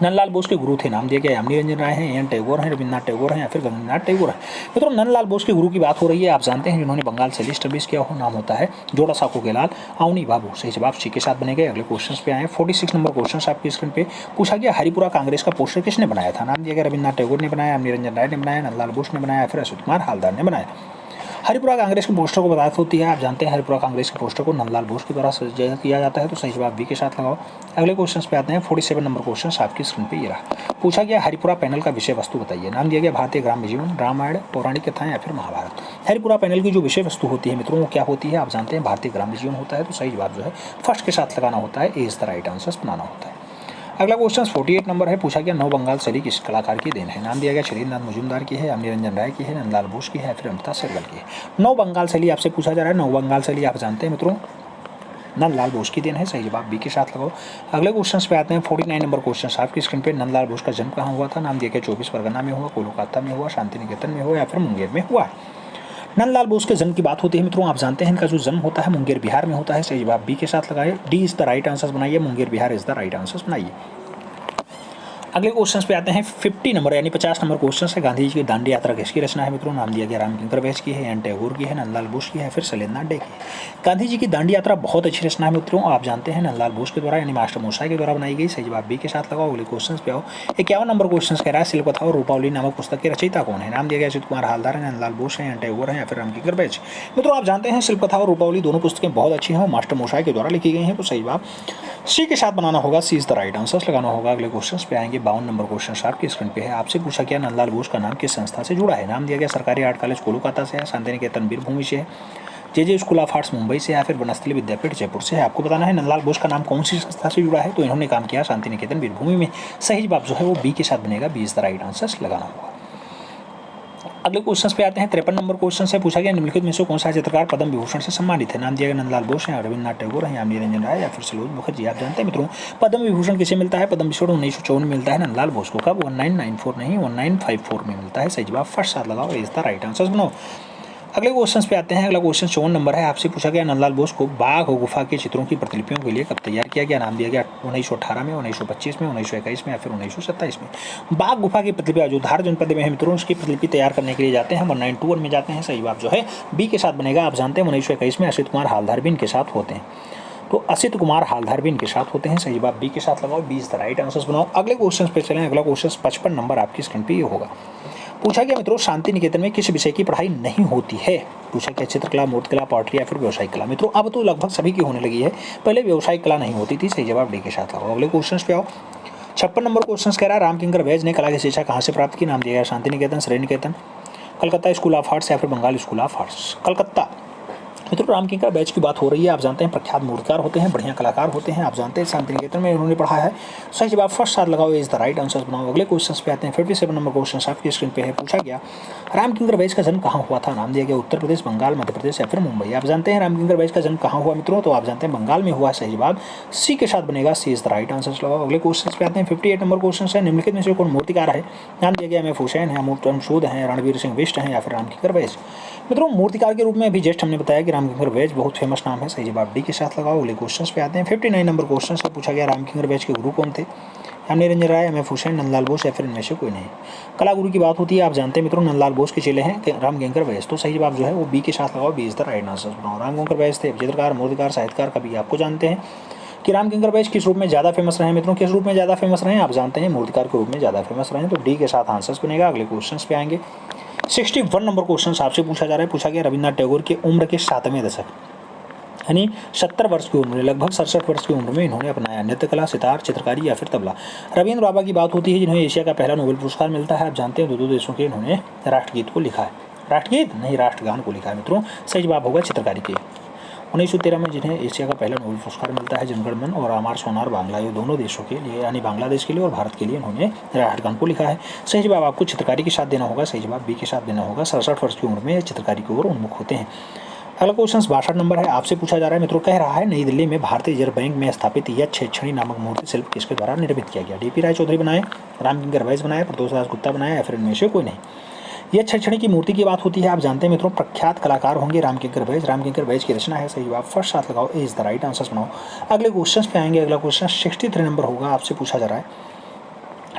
नंदलाल बोस के गुरु थे, नाम दिया गया यामिनी रंजन राय हैं, एन टैगोर हैं, रविन्द्रनाथ टैगोर हैं, या फिर गंगानाथ टैगोर हैं। मित्रों नंदलाल बोस के गुरु की बात हो रही है। आप जानते हैं जिन्होंने बंगाल शैली स्टडीज किया हो, नाम होता है जोड़ासांको के लाल अवनी बाबू। सही जवाब सी के साथ बनेंगे। अगले क्वेश्चन पे आए। 46 नंबर क्वेश्चन आपकी स्क्रीन पे पूछा गया, हरिपुरा कांग्रेस का पोस्टर किसने बनाया था? नाम दिया गया रविन्द्रनाथ टैगोर ने बनाया, यामिनी रंजन राय ने बनाया, नंदलाल बोस ने बनाया, या फिर अशोक कुमार हालदार ने बनाया। हरिपुरा कांग्रेस के पोस्टर को बात होती है। आप जानते हैं हरिपुरा कांग्रेस के पोस्टर को नंदलाल बोस के द्वारा सजाया किया जाता है। तो सही जवाब बी के साथ लगाओ। अगले क्वेश्चन पे आते हैं। 47 नंबर क्वेश्चन आपकी स्क्रीन पे ये रहा, पूछा गया हरिपुरा पैनल का विषय वस्तु बताइए। नाम दिया गया भारतीय ग्राम्य जीवन, रामायण, पौराणिक कथाएं, या फिर महाभारत। हरिपुरा पैनल की जो विषय वस्तु होती है मित्रों वो क्या होती है? आप जानते हैं भारतीय ग्राम्य जीवन होता है। तो सही जवाब जो है फर्स्ट के साथ लगाना होता है, ए इज द राइट आंसर बनाना होता है। अगला क्वेश्चन 48 नंबर है, पूछा गया नव बंगाल शैली किस कलाकार की देन है? नाम दिया गया क्षितिजनाथ मजूमदार की है, यामिनी रंजन राय की है, नंदलाल बोस की है, या फिर अमिताभ सरगल की है। नव बंगाल शैली आपसे पूछा जा रहा है। नव बंगाल शैली आप जानते हैं मित्रों नंदलाल बोस की देन है। सही जवाब बी के साथ लगाओ। अगले क्वेश्चन पे आते हैं। 49 नंबर क्वेश्चन आपकी स्क्रीन पे, नंदलाल बोस का जन्म कहाँ हुआ था? नाम दिया गया 24 परगना में हुआ, कोलकाता में हुआ, शांति निकेतन में हुआ, या फिर मुंगेर में हुआ। नंदलाल बोस के जन्म की बात होती है मित्रों, आप जानते हैं इनका जो जन्म होता है मुंगेर बिहार में होता है। सही जवाब बी के साथ लगाए। D is the right answer बनाइए, Munger Bihar is the right answer बनाइए। अगले क्वेश्चन पे आते हैं। 50 नंबर यानी 50 नंबर क्वेश्चन है, गांधी जी की दांडी यात्रा किसकी रचना है मित्रों? नाम दिया गया रामकिंकर वैस की है, एन टैगोर की है, नंदलाल बोस की है, फिर शैलेंद्रनाथ डे की है। गांधी जी की दांडी यात्रा बहुत अच्छी रचना है मित्रों, आप जानते हैं नंदलाल बोस के द्वारा यानी मास्टर मोसाई के द्वारा बनाई गई। सही जवाब बी के साथ लगाओ। अगले क्वेश्चन पे आओ। 51 नंबर क्वेश्चन कह रहा है, शिल्पकथा और रूपावली नामक पुस्तक के रचयिता कौन है? नाम दिया गया अच्युत कुमार हालदार है, नंदलाल बोस है, एन टैगोर है, या फिर रामकिंकर वैस। मित्रों आप जानते हैं शिल्पकथा और रूपावली दोनों पुस्तकें बहुत अच्छी हैं, मास्टर मोसाई के द्वारा लिखी गई हैं। तो सही जवाब सी के साथ बनाना होगा, सी इज द राइट आंसर लगाना होगा। अगले क्वेश्चन पे आएंगे। 52 नंबर क्वेश्चन आपकी स्क्रीन पे है। आपसे पूछा गया नंदलाल बोस का नाम किस संस्था से जुड़ा है? नाम दिया गया सरकारी आर्ट कॉलेज कोलकाता से है, शांति निकेतन वीरभूमि से है, जे स्कूल ऑफ आर्ट्स मुंबई से, या फिर बनस्थली विद्यापीठ जयपुर से है। आपको बताना है नंदलाल बोस का नाम कौन सी संस्था से जुड़ा है, तो इन्होंने काम किया शांति निकेतन वीरभूमि में। सही जवाब जो है वो बी के साथ बनेगा, B is the right answer लगाना होगा। अगले क्वेश्चन पे आते हैं। 53 नंबर क्वेश्चन से पूछा गया निम्नलिखित में से कौन सा चित्रकार पद्म विभूषण से सम्मानित है? नाम दिया गया नंदलाल बोस है, रविन्द्रनाथ टैगोर है, यामिनी रंजन राय या फिर सलोज मुखर्जी। आप जानते हैं मित्रों पद्म विभूषण किसे मिलता है? पद्म विभूषण 1954 में मिलता है नंदलाल बोस को। कब? 1994 नहीं, 1954 में मिलता है। सही जवाब फर्स्ट साथ लगाओ, इज द राइट आंसर बनाओ। अगले क्वेश्चन पे आते हैं। अगला क्वेश्चन 54 नंबर है। आपसे पूछा गया नंदलाल बोस को बाघ और गुफा के चित्रों की प्रतिलिपियों के लिए कब तैयार किया गया? नाम दिया गया 1918 में, 1925 में, 1921 में या फिर 1927 में। बाघ गुफा की प्रतिलिपि जो धार जनपद में है मित्रों, उसकी प्रतिलिपि तैयार करने के लिए जाते हैं 1921 में जाते हैं। सही जवाब जो है बी के साथ बनेगा। आप जानते हैं 1921 में असित कुमार हालदार भी इनके साथ होते हैं, तो असित कुमार हालदार भी इनके साथ होते हैं। सही जवाब बी के साथ लगाओ, B is the right answer बनाओ। अगले क्वेश्चन पे चलें। अगला क्वेश्चन 55 नंबर आपकी स्क्रीन पे ये होगा। पूछा गया मित्रों शांति निकेतन में किस विषय की पढ़ाई नहीं होती है? पूछा गया चित्रकला, मूर्तिकला, पॉटरी या फिर व्यवसायिक कला। मित्रों अब तो लगभग सभी की होने लगी है, पहले व्यवसायिक कला नहीं होती थी। सही जवाब डी के साथ लगाओ। अगले क्वेश्चन पे आओ। 56 नंबर क्वेश्चन कह रहा है रामकिंकर वैज ने कला की शिक्षा कहाँ से प्राप्त की? नाम दिया गया Shanti Niketan, Shri Niketan, Calcutta school of arts या फिर Bengal school of arts. Calcutta. मित्रों रामकिंकर बैच की बात हो रही है। आप जानते हैं प्रख्यात मूर्तिकार होते हैं, बढ़िया कलाकार होते हैं। आप जानते हैं शांति निकेतन में इन्होंने पढ़ा है। सही जवाब फर्स्ट साथ लगाओ, इज द राइट आंसर बनाओ। अगले क्वेश्चन पे आते हैं। 57 नंबर क्वेश्चन आपकी स्क्रीन पे है। पूछा गया रामकिंकर बैच का जन्म कहाँ हुआ था? नाम दिया गया उत्तर प्रदेश, बंगाल, मध्य प्रदेश या फिर मुंबई। आप जानते हैं रामकिंकर बैच का जन्म कहाँ हुआ मित्रों, तो आप जानते हैं बंगाल में हुआ। सही जवाब सी के साथ बनेगा, सी इज द राइट आंसर लगाओ। अगले क्वेश्चन पे आते हैं। 58 नंबर क्वेश्चन है। निम्नलिखित में से कौन मूर्तिकार है? नाम दिया गया एम एफ हुसैन है, अमूर्तम सूद है, रणवीर सिंह बिष्ट है या फिर रामकिंकर बैच। मित्रों मूर्तिकार के रूप में अभी जस्ट हमने बताया कि रामकिंकर बैच बहुत फेमस नाम है। सही जवाब डी के साथ लगाओ। अगले क्वेश्चन पे आते हैं। 59 नंबर क्वेश्चन से पूछा गया रामकिंकर बैच के गुरु कौन थे? यामिनी रंजन राय, एम एफ हुसैन, नंदलाल बोस या फिर इनमें से कोई नहीं। कला गुरु की बात होती है। आप जानते हैं मित्रों नंदलाल बोस के चेले हैं रामकिंकर बैच, तो सही जवाब जो है वो बी के साथ लगाओ, B is the right answer बनाओ। रामकिंकर बैच थे चित्रकार, मूर्तिकार, साहित्यकार, कवि। आपको जानते हैं कि रामकिंकर बैच किस रूप में ज़्यादा फेमस रहे मित्रों? किस रूप में ज़्यादा फेमस रहे? आप जानते हैं मूर्तिकार के रूप में ज़्यादा फेमस रहे, तो डी के साथ आंसर बनेगा। अगले क्वेश्चन पे आएंगे। 61 नंबर क्वेश्चन आपसे पूछा जा रहा है। पूछा गया रविन्द्रनाथ टैगोर की उम्र के 7वें दशक यानी 70 वर्ष की उम्र, लगभग 67 वर्ष की उम्र में इन्होंने अपनाया नृत्य कला, सितार, चित्रकारी या फिर तबला। रविंद्र बाबा की बात होती है जिन्हें एशिया का पहला नोबेल पुरस्कार मिलता है। आप जानते हैं दो देशों के इन्होंने राष्ट्रगीत को लिखा है, राष्ट्रगीत नहीं राष्ट्रगान को लिखा है मित्रों। सही जवाब होगा चित्रकारी के। 1913 में जिन्हें एशिया का पहला नोबेल पुरस्कार मिलता है, जनगण मन और आमार सोनार बांग्ला, ये दोनों देशों के लिए यानी बांग्लादेश के लिए और भारत के लिए इन्होंने राष्ट्रगान को लिखा है। सही जवाब आपको चित्रकारी के साथ देना होगा। सही जवाब बी के साथ देना होगा। 67 वर्ष की उम्र में चित्रकारी की ओर उन्मुख होते हैं। अगला क्वेश्चन 62 नंबर है। आपसे पूछा जा रहा है मित्रों, कह रहा है नई दिल्ली में भारतीय रिजर्व बैंक में स्थापित यह छेछड़ी नामक मूर्ति शिल्प किसके द्वारा निर्मित किया गया? डीपी राय चौधरी बनाए, रामकिंकर बैच बनाया, प्रदोष दास गुप्ता बनाया या फिर इनमें से कोई नहीं। यह छेछड़ी की मूर्ति की बात होती है। आप जानते हैं मित्रों प्रख्यात कलाकार होंगे रामकिंकर बैच, रामकिंकर बैच की रचना है। सही जवाब फर्स्ट साथ लगाओ, ए इज द राइट आंसर बनाओ। अगले क्वेश्चन पे आएंगे। अगला क्वेश्चन 63 नंबर होगा। आपसे पूछा जा रहा है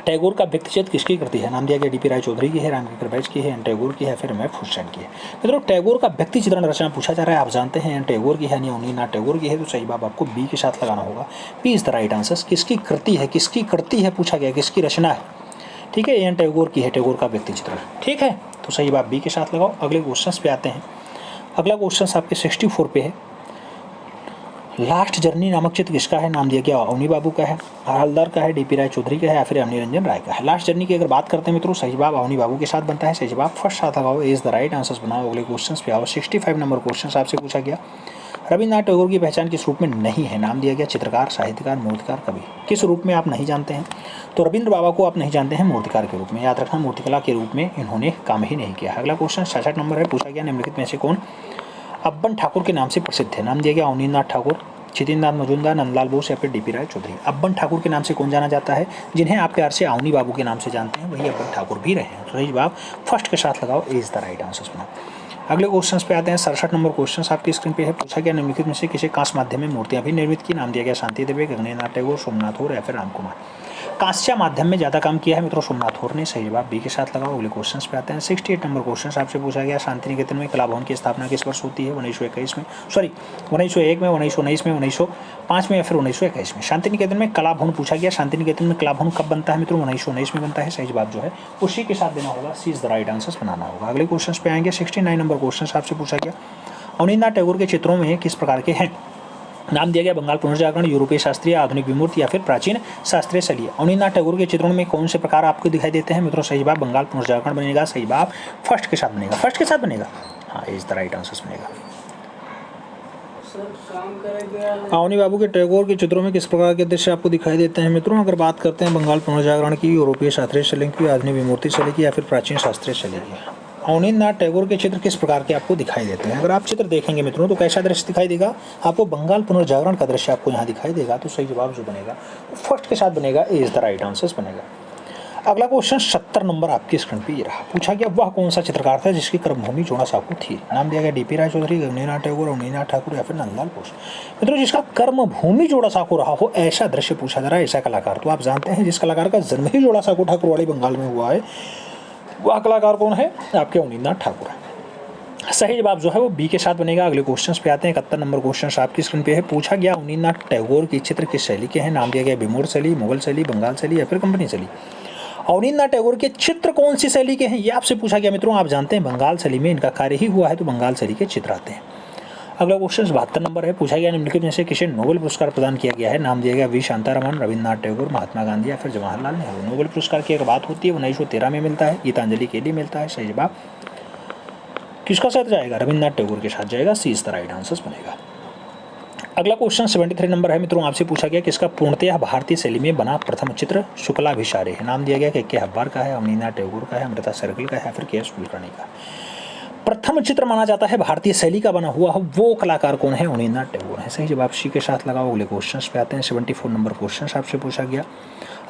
टैगोर का व्यक्तिचित्र किसकी कृति है? नाम दिया गया डीपी राय चौधरी की है, रामकिंकर बैच की है, एन टैगोर की है, फिर एम एफ हुसैन की है। मित्रों टैगोर का व्यक्ति चित्रण रचना पूछा जा रहा है। आप जानते हैं एन टैगोर की है यानी अवनीनाथ टैगोर की है, तो सही जवाब आपको बी के साथ लगाना होगा। B is the right answer. किसकी कृति है, किसकी कृति है पूछा गया, किसकी रचना है? ठीक है, एन टैगोर की है, टैगोर का व्यक्ति चित्रण। ठीक है, तो सही जवाब बी के साथ लगाओ। अगले क्वेश्चन पे आते हैं। अगला क्वेश्चन आपके 64 पे है। लास्ट जर्नी नामक चित्र किसका है? नाम दिया गया अवनी बाबू का है, हलदर का है, डीपी राय चौधरी का है या फिर यामिनी रंजन राय का है। लास्ट जर्नी की अगर बात करते हैं मित्रों, सही जवाब अवनी बाबू के साथ बनता है। सही जवाब फर्स्ट साथ लगाओ, इज द राइट आंसर बनाओ। अगले क्वेश्चन पे आओ। 65 नंबर क्वेश्चन आपसे पूछा गया रविन्द्रनाथ टैगोर की पहचान किस रूप में नहीं है? नाम दिया गया चित्रकार, साहित्यकार, मूर्तिकार, कवि। किस रूप में आप नहीं जानते हैं? तो रविंद्र बाबा को आप नहीं जानते हैं मूर्तिकार के रूप में। याद रखना मूर्तिकला के रूप में इन्होंने काम ही नहीं किया। अगला क्वेश्चन 66 नंबर है। पूछा गया निम्नलिखित में से कौन अब्बन ठाकुर के नाम से प्रसिद्ध है? नाम दिया गया अवनीनाथ ठाकुर, छितिंद्रनाथ मजूमदार, नंदलाल बोस या फिर डीपी राय चौधरी। अब्बन ठाकुर के नाम से कौन जाना जाता है? जिन्हें आप प्यार से अवनी बाबू के नाम से जानते हैं वही अब्बन ठाकुर भी रहे हैं। तो सही जवाब फर्स्ट के साथ लगाओ, इज द राइट आंसर बनाओ। अगले क्वेश्चन पे आते हैं। 67 नंबर क्वेश्चन आपकी स्क्रीन पे है। पूछा गया निम्नलिखित में से किसी कांस्य माध्यम में मूर्तियां भी निर्मित की? नाम दिया गया शांति देवी, गगनेन्द्रनाथ टैगोर, सोमनाथ और या फिर राम कुमार। कांस्य माध्यम में ज़्यादा काम किया है मित्रों सोमनाथ और ने। सही जवाब बी के साथ लगाओ। अगले क्वेश्चन पे आते हैं। 68 नंबर क्वेश्चन आपसे पूछा गया शांति निकेतन में कला भवन की स्थापना किस वर्ष होती है? 1921 में, सॉरी 1901 में, 1919 में, 1905 में या फिर 1921 में। शांति निकेतन में कला भवन पूछा गया। शांति निकेतन में कला भवन कब बनता है मित्रों? 1919 में बनता है। सही जवाब जो है उसी के साथ देना होगा, सी इज द राइट आंसर बनाना होगा। अगले क्वेश्चन पे आएंगे। 69 नंबर क्वेश्चन आपसे पूछा गया अवनीन्द्रनाथ टैगोर के चित्रों में किस प्रकार के हैं? नाम दिया गया बंगाल पुनर्जागरण, यूरोपीय शास्त्रीय, आधुनिक विमूर्ति या फिर प्राचीन शास्त्रीय शैली। अवनींद्रनाथ टैगोर के चित्रों में कौन से प्रकार आपको दिखाई देते हैं मित्रों? सही जवाब बंगाल पुनर्जागरण बनेगा। सही जवाब फर्स्ट के साथ बनेगा। फर्स्ट के साथ बनेगा, हाँ, इज द राइट आंसर बनेगा। अवनी बाबू के टैगोर के चित्रों में किस प्रकार के दृश्य आपको दिखाई देते हैं मित्रों? अगर बात करते हैं बंगाल पुनर्जागरण की, यूरोपीय शास्त्रीय शैली की, आधुनिक विमूर्ति शैली की या फिर प्राचीन शास्त्रीय शैली की, अवनींद्रनाथ टैगोर के चित्र किस प्रकार के आपको दिखाई देते हैं? अगर आप चित्र देखेंगे मित्रों तो कैसा दृश्य दिखाई देगा आपको? बंगाल पुनर्जागरण का दृश्य आपको यहाँ दिखाई देगा। तो सही जवाब जो बनेगा फर्स्ट के साथ बनेगा, इज द राइट आंसर बनेगा। अगला क्वेश्चन 70 नंबर आपकी स्क्रीन पे ये रहा। पूछा गया वह कौन सा चित्रकार था जिसकी कर्मभूमि जोड़ा साँको थी? नाम दिया गया डीपी राय चौधरी, गगनेन्द्रनाथ टैगोर, अवनींद्रनाथ ठाकुर या फिर नंदलाल बोस। मित्रों जिसका कर्मभूमि जोड़ा साँको रहा हो ऐसा दृश्य पूछा जा रहा है, ऐसा कलाकार। तो आप जानते हैं जिस कलाकार का जन्म ही जोड़ा साँको ठाकुरवाड़ी बंगाल में हुआ है वह कलाकार कौन है? आपके अवनींद्रनाथ ठाकुर है। सही जवाब जो है वो बी के साथ बनेगा। अगले क्वेश्चन पे आते हैं। 71 नंबर क्वेश्चन आपकी स्क्रीन पे है। पूछा गया अवनींद्रनाथ टैगोर की चित्र किस शैली के हैं? नाम दिया गया विमूर्त शैली, मुगल शैली, बंगाल शैली या फिर कंपनी शैली। अवनींद्रनाथ टैगोर के चित्र कौन सी शैली के हैं ये आपसे पूछा गया मित्रों। आप जानते हैं बंगाल शैली में इनका कार्य ही हुआ है, तो बंगाल शैली के चित्र आते हैं। अगला क्वेश्चन 72 नंबर है। पूछा गया निम्नलिखित में से किसे नोबेल पुरस्कार प्रदान किया गया है? नाम दिया गया वी शांतारामन, रविन्द्रनाथ टैगोर, महात्मा गांधी या फिर जवाहरलाल नेहरू। नोबेल पुरस्कार की अगर बात होती है 1913 में मिलता है, गीतांजलि के लिए मिलता है। सही जवाब किसका साथ जाएगा? रविन्द्रनाथ टैगोर के साथ जाएगा। सी इज द राइट आंसर बनेगा। अगला क्वेश्चन 73 नंबर है मित्रों। आपसे पूछा गया किसका पूर्णतः भारतीय शैली में बना प्रथम चित्र शुक्लाभिसारे है? नाम दिया गया कि के हब्बार का है, अवनींद्रनाथ टैगोर का है, अमृता शेरगिल का है या फिर के एस कुलकर्णी का। प्रथम चित्र माना जाता है भारतीय शैली का बना हुआ वो कलाकार कौन है? अवनींद्रनाथ टैगोर है। सही जवाब सी के साथ लगाओ। अगले क्वेश्चन पे आते हैं। 74 नंबर क्वेश्चन आपसे पूछा गया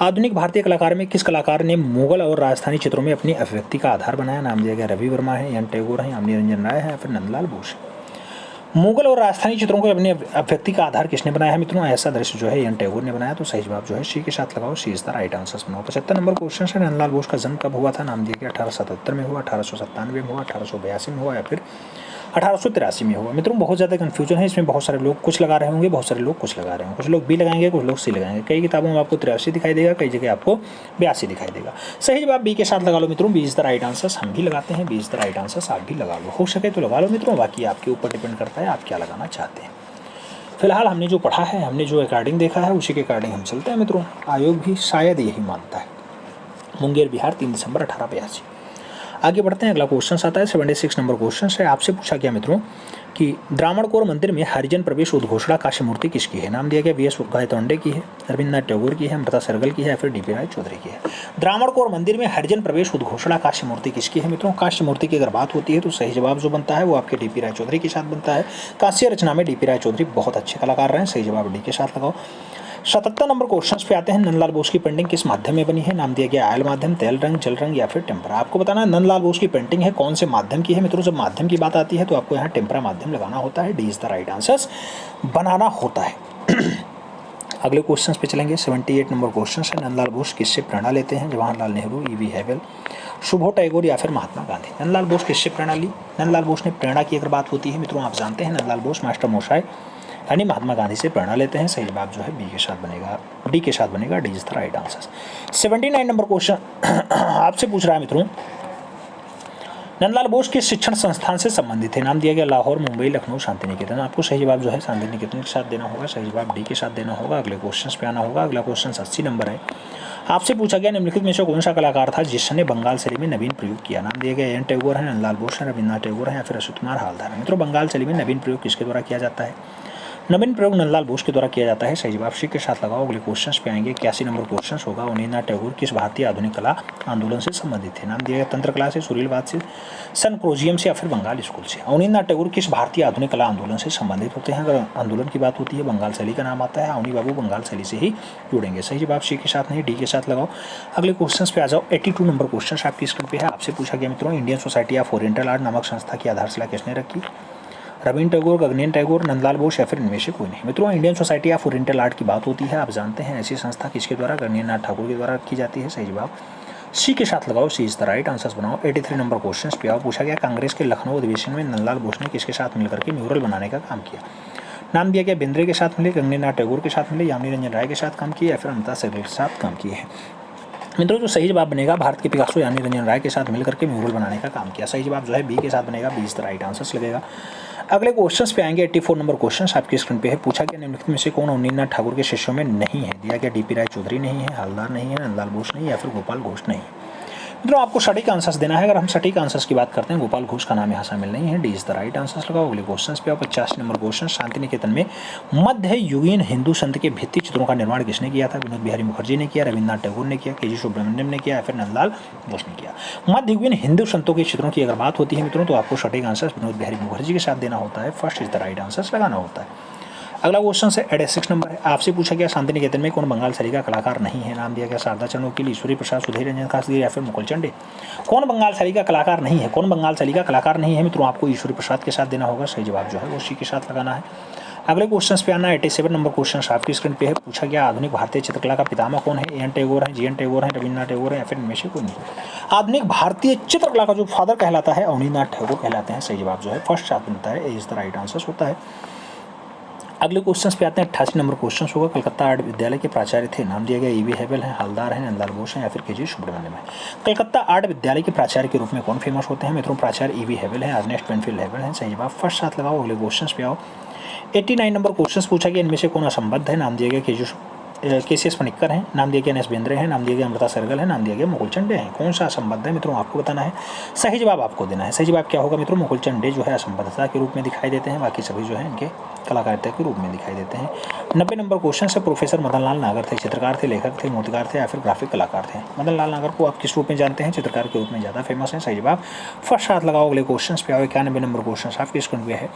आधुनिक भारतीय कलाकार में किस कलाकार ने मुगल और राजस्थानी चित्रों में अपनी अभिव्यक्ति का आधार बनाया? नाम दिया गया रवि वर्मा है, एन टैगोर है, यामिनी रंजन राय है या फिर नंदलाल बोस। मुगल और राजस्थानी चित्रों को अपने अभिव्यक्ति का आधार किसने बनाया है मित्रों? ऐसा दृश्य जो है एन टैगोर ने बनाया। तो सही जवाब जो है सी के साथ लगाओ। सी इज द राइट आंसर बनाओ। 75 नंबर क्वेश्चन है। नंदलाल बोस का जन्म कब हुआ था? नाम दिया गया 1877 में हुआ, 1897 में हुआ, 1882 में हुआ या फिर 1883 में हुआ। मित्रों बहुत ज़्यादा कन्फ्यूजन है इसमें। बहुत सारे लोग कुछ लगा रहे होंगे, बहुत सारे लोग कुछ लगा रहे होंगे। कुछ लोग बी लगाएंगे, कुछ लोग सी लगाएंगे। कई किताबों में आपको 83 दिखाई देगा, कई जगह आपको 82 दिखाई देगा। सही जवाब बी के साथ लगा लो मित्रों। B is the right answer. हम भी लगाते हैं B is the right answer. आप भी लगा लो, हो सके तो लगा लो मित्रों। बाकी आपके ऊपर डिपेंड करता है आप क्या लगाना चाहते हैं। फिलहाल हमने जो पढ़ा है, हमने जो अकॉर्डिंग देखा है उसी के अकॉर्डिंग हम चलते हैं मित्रों। आयोग भी शायद यही मानता है। मुंगेर बिहार 3 दिसंबर 1882। आगे बढ़ते हैं। अगला क्वेश्चन आता है 76 नंबर क्वेश्चन है। आपसे पूछा गया मित्रों कि द्रावणकोर मंदिर में हरिजन प्रवेश उद्घोषणा काश्य मूर्ति किसकी है? नाम दिया गया वी एस गायतोंडे की है, रविन्द्रनाथ टैगोर की है, अमृता शेरगिल की है या फिर डीपी राय चौधरी की है। द्रावणकोर मंदिर में हरिजन प्रवेश उद्घोषणा काश्य मूर्ति किसकी है मित्रों? काश्य मूर्ति की अगर बात होती है तो सही जवाब जो बनता है वो आपके डीपी राय चौधरी के साथ बनता है। कांस्य रचना में डीपी राय चौधरी बहुत अच्छे कलाकार रहे हैं। सही जवाब डी के साथ लगाओ। 77 नंबर क्वेश्चन पे आते हैं। नंदलाल बोस की पेंटिंग किस माध्यम में बनी है? नाम दिया गया आयल माध्यम, तेल रंग, जल रंग या फिर टेम्परा। आपको बताना है नंदलाल बोस की पेंटिंग है कौन से माध्यम की है मित्रों। जब माध्यम की बात आती है तो आपको यहाँ टेम्परा माध्यम लगाना होता है। D is the right answer बनाना होता है। अगले क्वेश्चन पे चलेंगे। 78 नंबर क्वेश्चन है। नंदलाल बोस किससे प्रेरणा लेते हैं? जवाहरलाल नेहरू, ई.वी. हैवेल, शुभो टैगोर या फिर महात्मा गांधी। नंदलाल बोस किससे प्रेरणा ली? नंदलाल बोस ने प्रेरणा की अगर बात होती है मित्रों, आप जानते हैं नंदलाल बोस मास्टर मोशाय यानी महात्मा गांधी से प्रेरणा लेते हैं। सही जवाब जो है बी के साथ बनेगा, डी के साथ बनेगा। D is the right answer. 79 number question आपसे पूछ रहा है मित्रों नंदलाल बोस किस शिक्षण संस्थान से संबंधित है? नाम दिया गया लाहौर, मुंबई, लखनऊ, शांति निकेतन। आपको सही जवाब जो है शांति निकेतन के साथ देना होगा। सही जवाब डी के साथ देना होगा। अगले क्वेश्चन पे आना होगा। अगला क्वेश्चन 80 नंबर है। आपसे पूछा गया निम्नलिखित में से कौन सा कलाकार था जिसने बंगाल शैली में नवीन प्रयोग किया? नाम दिया गया एन टैगोर है, नंदलाल बोस है, रविन्द्रनाथ टैगोर है या फिर अशोक कुमार हालदार है। मित्रों बंगाल शैली में नवीन प्रयोग किसके द्वारा किया जाता है? नवीन प्रयोग नंदलाल बोस के द्वारा किया जाता है। सही जवाब सी के साथ लगाओ। अगले क्वेश्चन पे आएंगे। 81 नंबर क्वेश्चन होगा। अवनींद्रनाथ टैगोर किस भारतीय आधुनिक कला आंदोलन से संबंधित है? नाम दिया गया तंत्र कला से, सुरीलवाद से, सनक्रोजियम से या फिर बंगाल स्कूल से। अवनींद्रनाथ टैगोर किस भारतीय आधुनिक कला आंदोलन से संबंधित होते हैं? अगर आंदोलन की बात होती है बंगाल शैली का नाम आता है। अवनी बाबू बंगाल शैली से ही जुड़ेंगे। सही जवाब सी के साथ नहीं, डी के साथ लगाओ। अगले क्वेश्चन पे आ जाओ। 82 नंबर क्वेश्चन आपकी स्क्रीन पे है। आपसे पूछा गया मित्रों Indian society of oriental art नामक संस्था की आधारशिला किसने रखी? रविन्द्र टैगोर, गगनेन्द्र टैगोर, नंदलाल बोस या फिर इनमें से कोई नहीं। मित्रों Indian society of oriental art की बात होती है, आप जानते हैं ऐसी संस्था किसके द्वारा? गगनेन्द्रनाथ ठाकुर के द्वारा रखी जाती है। सही जवाब सी के साथ लगाओ। सी इज द राइट आंसर बनाओ। 83 नंबर क्वेश्चन पे आओ। पूछा गया कांग्रेस के लखनऊ अधिवेशन में नंदलाल बोस ने किसके साथ मिलकर के म्यूरल बनाने का काम किया? नाम दिया गया बेंद्रे के साथ मिले, गगनेन्द्रनाथ टैगोर के साथ मिले, यामिनी रंजन राय के साथ काम किया या फिर अमृता शेरगिल के साथ काम किए हैं। मित्रों जो सही जवाब बनेगा, भारत के पिकासो यानी रंजन राय के साथ मिलकर के म्यूरल बनाने का काम किया। सही जवाब जो है बी के साथ बनेगा, B is the right answers लगेगा। अगले क्वेश्चंस पे आएंगे। 84 नंबर क्वेश्चन आपकी स्क्रीन पे है। पूछा गया निम्नलिखित में से कौन अवनींद्रनाथ ठाकुर के शिष्यों में नहीं है। दिया गया डीपी राय चौधरी नहीं है, हलदार नहीं है, नंदलाल बोस नहीं, या फिर गोपाल घोष नहीं। मित्रों आपको सटीक आंसर्स देना है। अगर हम सटीक आंसर्स की बात करते हैं, गोपाल घोष का नाम यहाँ शामिल नहीं है, D is the right answers लगाओ। अगले क्वेश्चन पे आओ। 85 नंबर क्वेश्चन, शांति निकेतन में मध्य युगीन हिंदू संत के भित्ति चित्रों का निर्माण किसने किया था। विनोद बिहारी मुखर्जी ने किया, रविन्द्रनाथ टैगोर ने किया, के.जी. सुब्रमण्यम ने किया, या फिर नंदलाल बोस ने किया। मध्य युगीन हिंदू संतों के चित्रों की अगर बात होती है मित्रों, तो आपको सटीक आंसर विनोद बिहारी मुखर्जी के साथ देना होता है। First is the right answers लगाना होता है। अगला क्वेश्चन है 86 नंबर है। आपसे पूछा गया शांति निकेतन में कौन बंगाल शैली का कलाकार नहीं है। नाम दिया गया शारदा चंद्र वकील, ईश्वरी प्रसाद, सुधीर रंजन खासगी, या फिर मुकुल चंडे। कौन बंगाल शैली का कलाकार नहीं है, कौन बंगाल शैली का कलाकार नहीं है मित्रों, आपको ईश्वरी प्रसाद के साथ देना होगा। सही जवाब जो है वो सी के साथ लगाना है। अगले क्वेश्चन पे आना। 87 नंबर क्वेश्चन आपकी स्क्रीन पे है। पूछा गया आधुनिक भारतीय चित्रकला का पितामह कौन है। एन टैगोर है, जी.एन. टैगोर है, रविन्द्रनाथ टैगोर है, या फिर इनमें से कोई नहीं। आधुनिक भारतीय चित्रकला का जो फादर कहलाता है अवनींद्रनाथ टैगोर कहलाते हैं। सही जवाब जो है फर्स्ट साथ बनता है, ए इज द राइट आंसर होता है। अगले क्वेश्चन पे आते हैं। 88 नंबर क्वेश्चन होगा। कलकत्ता आर्ट विद्यालय के प्राचार्य थे। नाम दिया गया ई.वी. हेबल है, हलदार है, नंदलाल बोस है, या फिर के.जी. सुब्रमण्यम है। कलकत्ता आर्ट विद्यालय के प्राचार्य के रूप में कौन फेमस होते हैं मित्रों, प्राचार्य ई.वी. हेबल है, अर्नेस्ट पेनफील्ड हेबल है। सही जवाब फर्स्ट साथ लगाओ। अगले क्वेश्चन पे आओ। 89 नंबर क्वेश्चन पूछा गया इनमें से कौन असंबद्ध है। नाम दिया गया के.सी.एस. पनिक्कर हैं, नाम दिया गया एन.एस. बेंद्रे हैं, नाम दिया गया अमृता सहगल है, नाम दिया गया मुकुल चंडे हैं। कौन सा असंबद्ध है मित्रों आपको बताना है। सही जवाब आपको देना है। सही जवाब क्या होगा मित्रों, मुकुल चंडे जो है असंबद्धता के रूप में दिखाई देते हैं, बाकी सभी जो है इनके कलाकारिता के रूप में दिखाई देते हैं। 90 नंबर क्वेश्चन से प्रोफेसर मदन लाल नागर थे, चित्रकार थे, लेखक थे, मूर्तिकार थे, या फिर ग्राफिक कलाकार थे। मदन लाल नागर को आप किस रूप में जानते हैं, चित्रकार के रूप में ज़्यादा फेमस है। सही जवाब फर्स्ट हाथ लगाओ। अगले क्वेश्चन पे आओ। 91 नंबर क्वेश्चन आपके स्क्रीन पे है।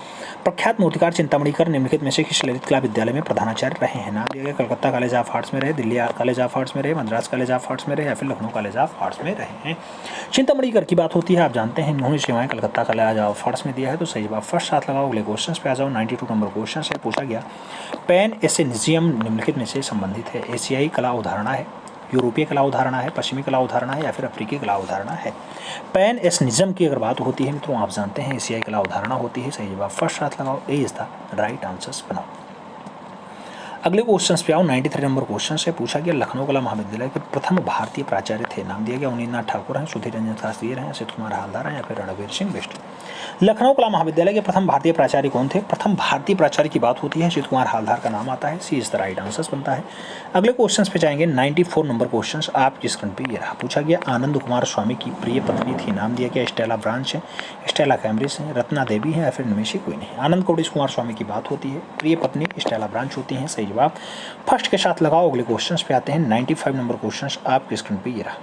प्रख्यात मूर्तिकार चिंतामणिकर निम्नलिखित में से किस ललित कला विद्यालय में प्रधानाचार्य रहे हैं। नाम दिया गया कलकत्ता कॉलेज ऑफ आर्ट्स में रहे, दिल्ली कॉलेज ऑफ आर्ट्स में रहे, मद्रास कॉलेज ऑफ आर्ट्स में रहे, या फिर लखनऊ कॉलेज ऑफ आर्ट्स में रहे हैं। चिंतामणिकर की बात होती है, आप जानते हैं इन्होंने सेवाएं कलकत्ता कॉलेज ऑफ आर्ट्स में दिया है। तो सही जवाब फर्स्ट हाथ लगाओ। अगले क्वेश्चन पे आ जाओ। 92 नंबर क्वेश्चन से पूछा गया पैन एशियनिज्म निम्नलिखित में से संबंधित है। एशियाई कला अवधारणा है, यूरोपीय कला अवधारणा है, पश्चिमी कला अवधारणा है, या फिर अफ्रीकी कला अवधारणा है। पैन एशियनिज्म की अगर बात होती है मित्रों, आप जानते हैं एशियाई कला अवधारणा होती है। सही जवाब फर्स्ट हाथ लगाओ। ए इज द राइट आंसर्स बनाओ। अगले क्वेश्चन पे आओ। 93 नंबर क्वेश्चन से पूछा गया लखनऊ कला महाविद्यालय के प्रथम भारतीय प्राचार्य थे। नाम दिया गया अवनींद्रनाथ ठाकुर हैं, सुधीर रंजन शास्त्री हैं, असित कुमार हालदार हैं, या फिर रणवीर सिंह बिष्ट। लखनऊ कला महाविद्यालय के प्रथम भारतीय प्राचार्य कौन थे। प्रथम भारतीय प्राचार्य की बात होती है, असित कुमार हालदार का नाम आता है। सी इज द राइट आंसर्स बनता है। अगले क्वेश्चन पे जाएंगे। 94 नंबर क्वेश्चन आपकी स्क्रीन पे ये रहा। पूछा गया आनंद कुमार स्वामी की प्रिय पत्नी थी। नाम दिया गया स्टेला ब्रांच है, स्टेला कैम्ब्रिज है, रत्ना देवी है, या फिर इनमें से कोई नहीं। आनंद कुमार स्वामी की बात होती है, प्रिय पत्नी स्टेला ब्रांच होती है। सही जवाब फर्स्ट के साथ लगाओ। अगले क्वेश्चन पे आते हैं। 95 नंबर क्वेश्चन आपकी स्क्रीन पे ये रहा।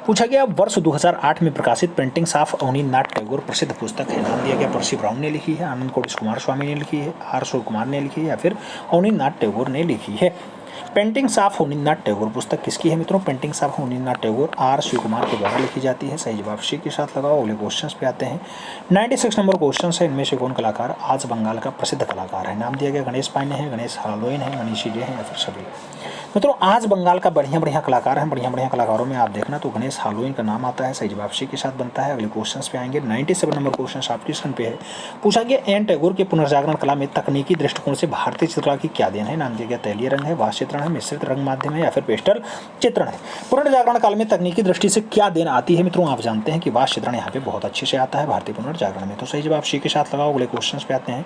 पूछा गया वर्ष 2008 में प्रकाशित पेंटिंग्स ऑफ अवनींद्रनाथ टैगोर प्रसिद्ध पुस्तक है। नाम दिया गया परसी ब्राउन ने लिखी है, आनंद कुमार स्वामी ने लिखी है, आर शिव कुमार ने लिखी है, या फिर अवनींद्रनाथ टैगोर ने लिखी है। पेंटिंग्स ऑफ अवनींद्रनाथ टैगोर पुस्तक किसकी है मित्रों। Paintings of Abanindranath Tagore R Shiv Kumar के द्वारा लिखी जाती है। सही जवाब सी के साथ लगाओ। अगले क्वेश्चन पे आते हैं। 96 नंबर क्वेश्चन है। इनमें से कौन कलाकार आज बंगाल का प्रसिद्ध कलाकार है। नाम दिया गया गणेश पांडे हैं, गणेश हालोइन है, मनीषी डे हैं, या फिर सभी। मित्रों आज बंगाल का बढ़िया कलाकार हैं। बढ़िया कलाकारों में आप देखना तो गणेश हालोइन का नाम आता है। सही जवाब सी के साथ बनता है। अगले क्वेश्चन पे आएंगे। 97 नंबर क्वेश्चन आपकी स्क्रीन पे है। पूछा गया एन टैगोर के पुनर्जागरण कला में तकनीकी दृष्टिकोण से भारतीय चित्रकला की क्या देन है। नाम दिया गया तैलीय रंग है, वास्तु चित्रण है, मिश्रित रंग माध्यम है, या फिर पेस्टल चित्रण है। पुनर्जागरण काल में तकनीकी दृष्टि से क्या देन आती है मित्रों, आप जानते हैं कि वास्तु चित्रण यहाँ पे बहुत अच्छे से आता है भारतीय पुनर्जागरण में। तो सही जवाब सी के साथ लगाओ। अगले क्वेश्चन पे आते हैं।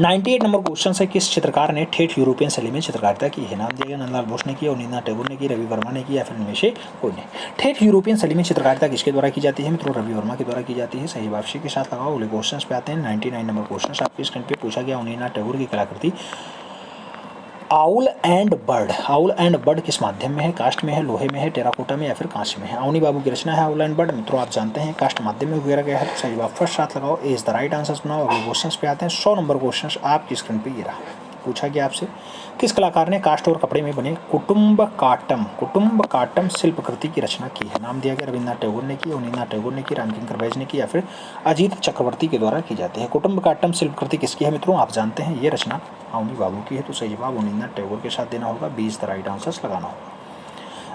98 नंबर क्वेश्चन है। किस चित्रकार ने ठेठ यूरोपियन शैली में चित्रकारिता की है। नाम दिया गया नंदलाल बोस ने की, अवनींद्रनाथ टैगोर ने की, रवि वर्मा ने की, या फिर इनमें से कोई नहीं। ठेठ यूरोपियन शैली में चित्रकारिता किसके द्वारा की जाती है मित्रों, रवि वर्मा के द्वारा की जाती है। सही जवाब सी के साथ लगाओ। अगले क्वेश्चन पे आते हैं। 99 नंबर क्वेश्चन आपके स्क्रीन पे पूछा गया अवनींद्रनाथ टैगोर की कलाकृति owl and bird. Owl and bird किस माध्यम में है, कास्ट में है, लोहे में है, टेराकोटा में, या फिर कांस्य में है। अवनी बाबू की रचना है आउल एंड बर्ड। मित्रों आप जानते हैं कास्ट माध्यम में वगैरह गया है। तो सही जवाब फर्स्ट साथ लगाओ। ए इज द राइट आंसर बनाओ। अगले क्वेश्चन पे आते हैं। 100 नंबर क्वेश्चन आपकी स्क्रीन पे ये रहा। पूछा गया आपसे किस कलाकार ने काष्ठ और कपड़े में बने कुटुम्बकाटम शिल्पकृति की रचना की है। नाम दिया गया रविन्द्रनाथ टैगोर ने की, अवनींद्रनाथ टैगोर ने की, रामकिंकर बैज ने की, या फिर अजीत चक्रवर्ती के द्वारा की जाती है। कुटुम्बकाटम शिल्पकृति किसकी है मित्रों, आप जानते हैं ये रचना अवनी बाबू की है। तो सही जवाब अवनींद्रनाथ टैगोर के साथ देना होगा। 20 द राइट आंसर्स लगाना होगा।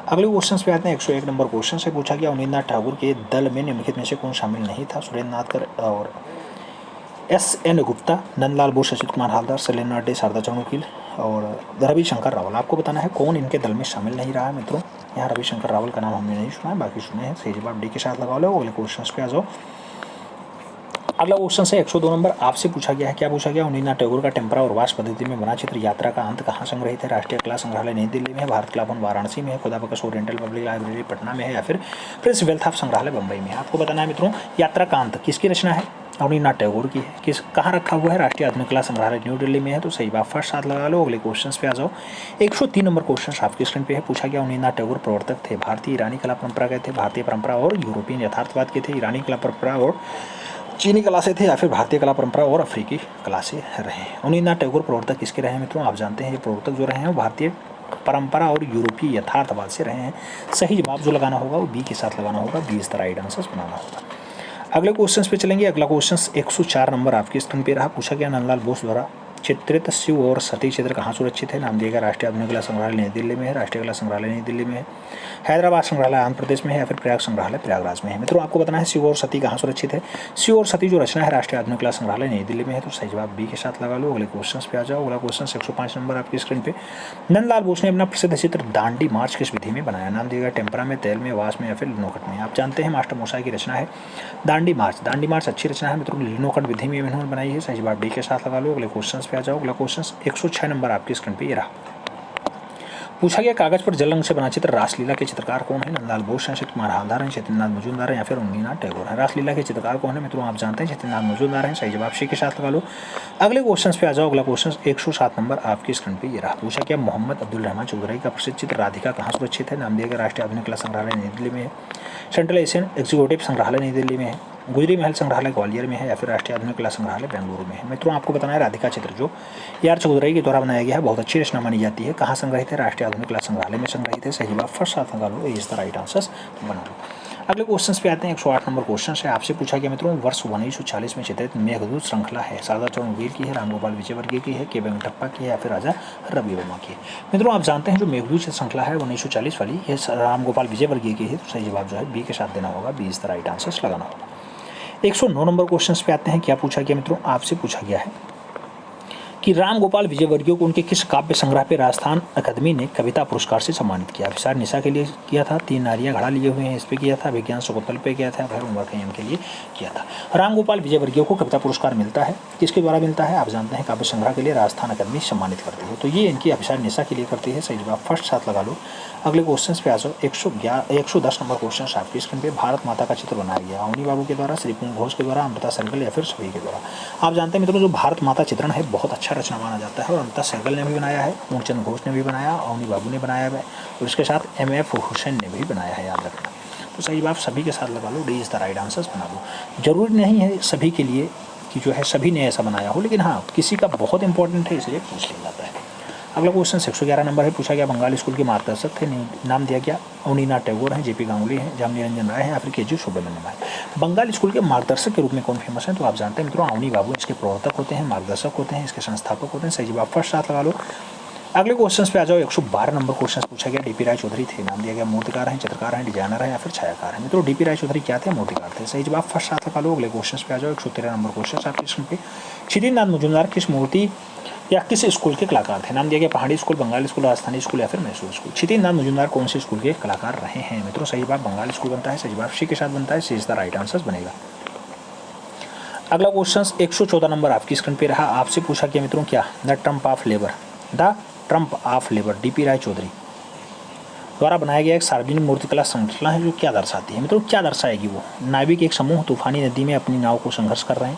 अगले क्वेश्चन पे आते हैं। 101 नंबर क्वेश्चन से पूछा गया अवनींद्रनाथ ठाकुर के दल में निम्नलिखित में से कौन शामिल नहीं था। सुरेंद्र नाथकर और S.N. गुप्ता, नंदलाल बोस, असित कुमार हालदार, शैलेंद्रनाथ डे, शारदा चंद्र वकील, और रविशंकर रावल। आपको बताना है कौन इनके दल में शामिल नहीं रहा है मित्रों। यहाँ रविशंकर रावल का नाम हमने नहीं सुना है, बाकी सुने हैं। सही जवाब डी के साथ लगा लो। अगले क्वेश्चन पे आ जाओ। अगला क्वेश्चन से 102 नंबर आपसे पूछा गया है। क्या पूछा गया? रवींद्रनाथ टैगोर का टेम्परा और वास पद्धति में बना चित्र यात्रा का अंत कहाँ संग्रहित है? राष्ट्रीय कला संग्रहालय नई दिल्ली में है, भारत कला भवन वाराणसी में है, खुदा बख्श ओरिएंटल पब्लिक लाइब्रेरी पटना में है, या फिर प्रिंस वेल्थऑफ संग्रहालय बम्बई में है। आपको बताना है मित्रों यात्रा का अंत किसकी रचना है? रवींद्रनाथ टैगोर की है। किस कहाँ रखा हुआ है? राष्ट्रीय आधुनिक कला संग्रहालय न्यू दिल्ली में है। तो सही बात फर्स्ट साथ लगा लो। अगले क्वेश्चन पे आ जाओ। 103 नंबर क्वेश्चन आपके स्क्रीन पे है। पूछा गया रवींद्रनाथ टैगोर प्रवर्तक थे भारतीय ईरानी कला परंपरा के थे, भारतीय परंपरा और यूरोपियन यथार्थवाद के थे, ईरानी कला परंपरा और चीनी कला से थे, या फिर भारतीय कला परंपरा और अफ्रीकी कला से रहे। रवींद्रनाथ टैगोर प्रवर्तक किसके रहे हैं मित्रों? आप जानते हैं ये प्रवर्तक जो रहे हैं वो भारतीय परंपरा और यूरोपीय यथार्थवाद से रहे हैं। सही जवाब जो लगाना होगा वो बी के साथ लगाना होगा। B is the right answer बनाना होगा। अगले क्वेश्चन पे चलेंगे। अगला क्वेश्चन 104 नंबर आपके स्क्रीन पे रहा। पूछा गया नंदलाल बोस द्वारा चित्रित शिव और सती चित्र कहाँ सुरक्षित है? नाम दिया गया राष्ट्रीय आधुनिक कला संग्रहालय नई दिल्ली में है, राष्ट्रीय कला संग्रहालय नई दिल्ली में है, हैदराबाद संग्रहालय आंध्र प्रदेश में है, या फिर प्रयाग संग्रहालय प्रयागराज में है। मित्रों आपको बताना है शिव और सती कहाँ सुरक्षित है? शिव और सती जो रचना है राष्ट्रीय आधुनिक कला संग्रहालय नई दिल्ली में है। तो सही जवाब बी के साथ लगा लो। अगले क्वेश्चन पे आ जाओ। अगला क्वेश्चन 105 नंबर आपकी स्क्रीन पे। नंदलाल बोस ने अपना प्रसिद्ध चित्र दांडी मार्च किस विधि में बनाया? नाम दिया गया टेम्परा में, तेल में, वास में, या फिर लिनोकट में। आप जानते हैं मास्टर मोसाई की रचना है दांडी मार्च। दांडी मार्च अच्छी रचना है मित्रों, लिनोकट विधि में इन्होंने बनाई है। सही जवाब डी के साथ लगा लो। अगले क्वेश्चन पे आ जाओ। अगला क्वेश्चन 106 नंबर आपकी स्क्रीन पे ये रहा। पूछा गया कागज पर जल रंग से बना चित्र रासलीला के चित्रकार कौन है? नंदलाल बोस हैं, सत्यकुमार हालदार हैं, चैतन्यनाथ मजूमदार हैं, या फिर रवींद्रनाथ टैगोर हैं। रासलीला के चित्रकार कौन है मित्रों? आप जानते हैं चैतन्यनाथ मजूमदार हैं। सही जवाब सी के साथ लगा लो। अगले क्वेश्चन पे आ जाओ। अगला क्वेश्चन 107 नंबर आपकी स्क्रीन पे ये रहा। पूछा गया मोहम्मद अब्दुल रहमान चौधरी का प्रसिद्ध चित्र राधिका कहाँ सुरक्षित है? नाम दिया गया राष्ट्रीय आधुनिक कला संग्रहालय नई दिल्ली में है, सेंट्रल एशियन एग्जीक्यूटिव संग्रहालय नई दिल्ली में है, गुजरी महल संग्रहालय ग्वालियर में है, या फिर राष्ट्रीय आधुनिक कला संग्रहालय बेंगलुरु में है। मित्रों आपको बताना है राधिका चित्र जो यार चौधरी के द्वारा बनाया गया है बहुत अच्छी रचना मानी जाती है। कहाँ संग्रहित है? राष्ट्रीय आधुनिक कला संग्रहालय में संग्रहित है। सही जवाब फर्स्ट साथ लगा लो। इज द राइट आंसर बना लो। अगले क्वेश्चन पे आते हैं। 108 नंबर क्वेश्चन है। आपसे पूछा गया मित्रों वर्ष 1940 में चित्रित मेघदूत श्रृंखला है शारदा चौधरी की है, रामगोपाल विजयवर्गीय की है, के वेंकटप्पा की है, या फिर राजा रवि वर्मा की है। मित्रों आप जानते हैं जो मेघदूत श्रृंखला है 1940 वाली ये रामगोपाल विजयवर्गीय की है। तो सही जवाब जो है बी के साथ देना होगा। B is the right answer लगाना होगा। 109 नंबर क्वेश्चन पे आते हैं। क्या पूछा गया मित्रों? आपसे पूछा गया है कि रामगोपाल विजयवर्गीय को उनके किस काव्य संग्रह पे राजस्थान अकादमी ने कविता पुरस्कार से सम्मानित किया? विचार निशा के लिए किया था, तीन नारियां घड़ा लिए हुए हैं इस पे किया था, विज्ञान शकुंतल पे किया था, भैरव उमर खय्यम के लिए किया था। रामगोपाल विजयवर्गीय को कविता पुरस्कार मिलता है, किसके द्वारा मिलता है? आप जानते हैं काव्य संग्रह के लिए राजस्थान अकादमी सम्मानित करती है। तो ये इनकी अभिसार निशा के लिए करती है। सही जवाब फर्स्ट साथ लगा लो। अगले क्वेश्चन पे आ जाओ। 110 नंबर क्वेश्चन आपकी स्क्रीन पे। भारत माता का चित्र बनाया गया अवनी बाबू के द्वारा, श्री पुंग घोष के द्वारा, अमृता सहगल, या फिर सभी के द्वारा। आप जानते हैं मित्रों जो भारत माता चित्रण है बहुत अच्छा रचना माना जाता है, और अमृता सहगल ने भी बनाया है, मूलचंद घोष ने भी बनाया, अवनी बाबू ने बनाया है, और इसके साथ MF हुसैन ने भी बनाया है, याद रखना। तो सही बात सभी के साथ लगा लो। D is the right answer बना लो। जरूरी नहीं है सभी के लिए कि जो है सभी ने ऐसा बनाया हो, लेकिन हाँ किसी का बहुत इंपॉर्टेंट है इसलिए पूछ लिया जाता है। अगला क्वेश्चन 111 नंबर है। पूछा गया बंगाल स्कूल के मार्गदर्शक थे, नाम दिया गया रवींद्रनाथ टैगोर हैं, JP गांगुली हैं, जामनी रंजन राय हैं, या फिर KG सुब्रमण्यम है। बंगाल स्कूल के मार्गदर्शक के रूप में कौन फेमस है? तो आप जानते हैं मित्रों अवनी बाबू इसके प्रवर्तक होते हैं, मार्गदर्शक होते हैं, इसके संस्थापक होते हैं। सही जवाब फर्स्ट साथ लगा लो। अगले क्वेश्चन पे आ जाओ। 112 नंबर क्वेश्चन पूछा गया DP राय चौधरी थे, नाम दिया गया मूर्तिकार हैं, चित्रकार हैं, डिजाइनर हैं, या फिर छायाकार हैं। मित्रों DP राय चौधरी क्या थे? मूर्तिकार थे। सही जवाब फर्स्ट साथ लगा लो। अगले क्वेश्चन पे आ जाओ। 113 नंबर क्वेश्चन आपके स्क्रीन पे। क्षितिज मजूमदार किस मूर्ति या किस स्कूल के कलाकार थे? नाम दिया गया पहाड़ी school, Bengali school, Rajasthani school, या फिर मैसूर स्कूल। क्षितिज मजूमदार कौन से स्कूल के कलाकार रहे हैं? मित्रों सही जवाब बंगाली स्कूल बनता है। सही जवाब सी के साथ बनता है। सी इज द राइट आंसर बनेगा। अगला क्वेश्चन 114 नंबर आपकी स्क्रीन पे रहा। आपसे पूछा गया मित्रों क्या the Trump of labour DP Roy Chaudhary द्वारा बनाया गया एक सार्वजनिक मूर्तिकला श्रृंखला है जो क्या दर्शाती है? मित्रों क्या दर्शाएगी वो? नाविक एक समूह तूफानी नदी में अपनी नाव को संघर्ष कर रहे हैं,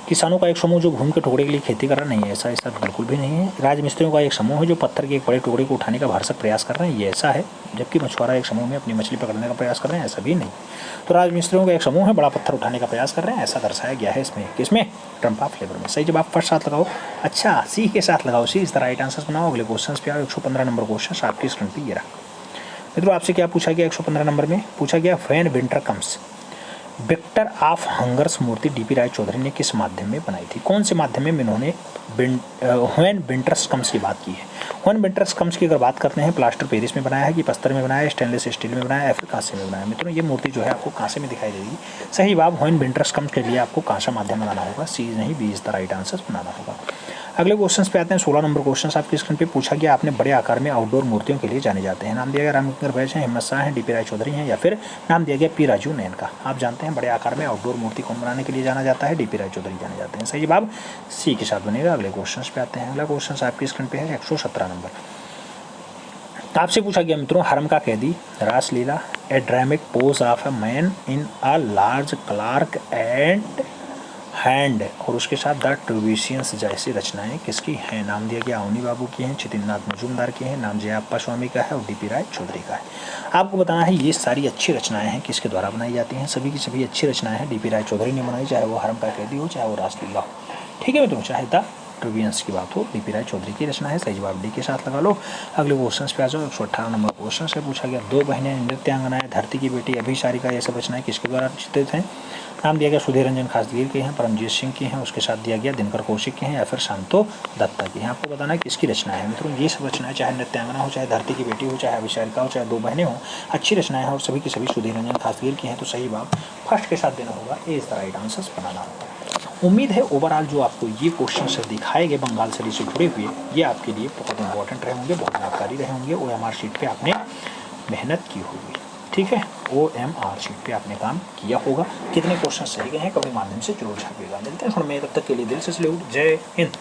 किसानों का एक समूह जो घूम के टुकड़े के लिए खेती कर रहा नहीं है, ऐसा बिल्कुल भी नहीं है। राजमिस्त्रियों का एक समूह है जो पत्थर के एक बड़े टुकड़े को उठाने का भरसक प्रयास कर रहे हैं, ये ऐसा है। जबकि मछुआरा एक समूह में अपनी मछली पकड़ने का प्रयास कर रहे हैं, ऐसा भी नहीं। तो राजमिस्त्रियों का एक समूह है बड़ा पत्थर उठाने का प्रयास कर रहे हैं, ऐसा दर्शाया गया है इसमें। किसमें? ट्रम्प ऑफ लेबर में। सही जवाब फर्स्ट साथ लगाओ। अच्छा सी के साथ लगाओ। सी इज द राइट आंसर बनाओ। अगले क्वेश्चन पे आओ। 115 नंबर क्वेश्चन आपकी स्क्रीन पे ये रहा। मित्रों आपसे क्या पूछा गया? 115 नंबर में पूछा गया when winter comes victor of hungers मूर्ति DP राय चौधरी ने किस माध्यम में बनाई थी? कौन से माध्यम में इन्होंने व्हेन विंटर्स कम्स की बात की है? व्हेन विंटर्स कम्स की अगर बात करते हैं प्लास्टर पेरिस में बनाया है कि पत्थर में बनाया है, स्टेनलेस स्टील में बनाया है, या फिर कांसे में बनाया है? मित्रों ये मूर्ति जो है आपको कांसे में दिखाई देगी। सही जवाब व्हेन विंटर्स कम्स के लिए आपको कांसा माध्यम बनाना होगा। सी नहीं, B is the right answer बनाना होगा। अगले क्वेश्चन पे आते हैं। 16 नंबर क्वेश्चन आपकी स्क्रीन पे पूछा गया, आपने बड़े आकार में आउटडोर मूर्तियों के लिए जाने जाते हैं। नाम दिया गया रामकिंकर बैच है, हिम्मत शाह है, डीपी राय चौधरी हैं, या फिर नाम दिया गया पी राजू नैन का। आप जानते हैं बड़े आकार में आउटडोर मूर्ति कौन बनाने के लिए जाना जाता है? डीपी राय चौधरी जाने जाते हैं। सही जवाब सी के साथ बनेगा। अगले क्वेश्चन पे आते हैं। अगला क्वेश्चन आपकी स्क्रीन पे है 117 नंबर। आपसे पूछा गया मित्रों, हरम का कैदी, Raslila, a dramatic pose of a man in a large clerk and hand, और उसके साथ द ट्यूबिशियंस जैसी रचनाएं किसकी हैं? नाम दिया गया अवनी बाबू की हैं, चितिन्द्रनाथ मजूमदार की हैं, नाम जयाप्पा स्वामी का है और डीपी राय चौधरी का है। आपको बताना है ये सारी अच्छी रचनाएं हैं किसके द्वारा बनाई जाती हैं? सभी की सभी अच्छी रचनाएं हैं डीपी राय चौधरी ने बनाई, चाहे वो हरम का कैदी हो, चाहे वो रासलीला हो। ठीक है मित्रों, चाहे द ट्यूबियंस की बात हो, डीपी राय चौधरी की रचना है। सही जवाब डी के साथ लगा लो। अगले क्वेश्चन पे आ जाओ। 118 नंबर क्वेश्चन से पूछा गया, दो बहनें नृत्यांगनाएं, धरती की बेटी, अभिसारिका, ये सब रचनाएं किसके द्वारा चित्रित हैं? नाम दिया गया सुधीर रंजन खासगीर की हैं, परमजीत सिंह की हैं, उसके साथ दिया गया दिनकर कौशिक की हैं, या फिर शांतो दत्ता की हैं। आपको बताना है किसकी रचना है मित्रों। ये सब रचनाएं, चाहे नृत्यांगना हो, चाहे धरती की बेटी हो, चाहे अभिसारिका हो, चाहे दो बहनें हो, अच्छी रचनाएं हैं और सभी की सभी सुधीर रंजन खासगीर की हैं। तो सही जवाब फर्स्ट के साथ देना होगा, ए इज द राइट आंसर बनाना होगा। उम्मीद है ओवरऑल जो आपको ये क्वेश्चन से दिखाए गए बंगाल सरी से जुड़े हुए, ये आपके लिए बहुत इंपॉर्टेंट रहे होंगे, बहुत लाभकारी रहे होंगे। OMR शीट पे आपने मेहनत की होगी, ठीक है, OMR शीट पे आपने काम किया होगा। कितने क्वेश्चन सही गए हैं कभी माध्यम से जरूर छापिएगा। मिलते हैं थोड़ा में, तब तक के लिए दिल से सैल्यूट। जय हिंद।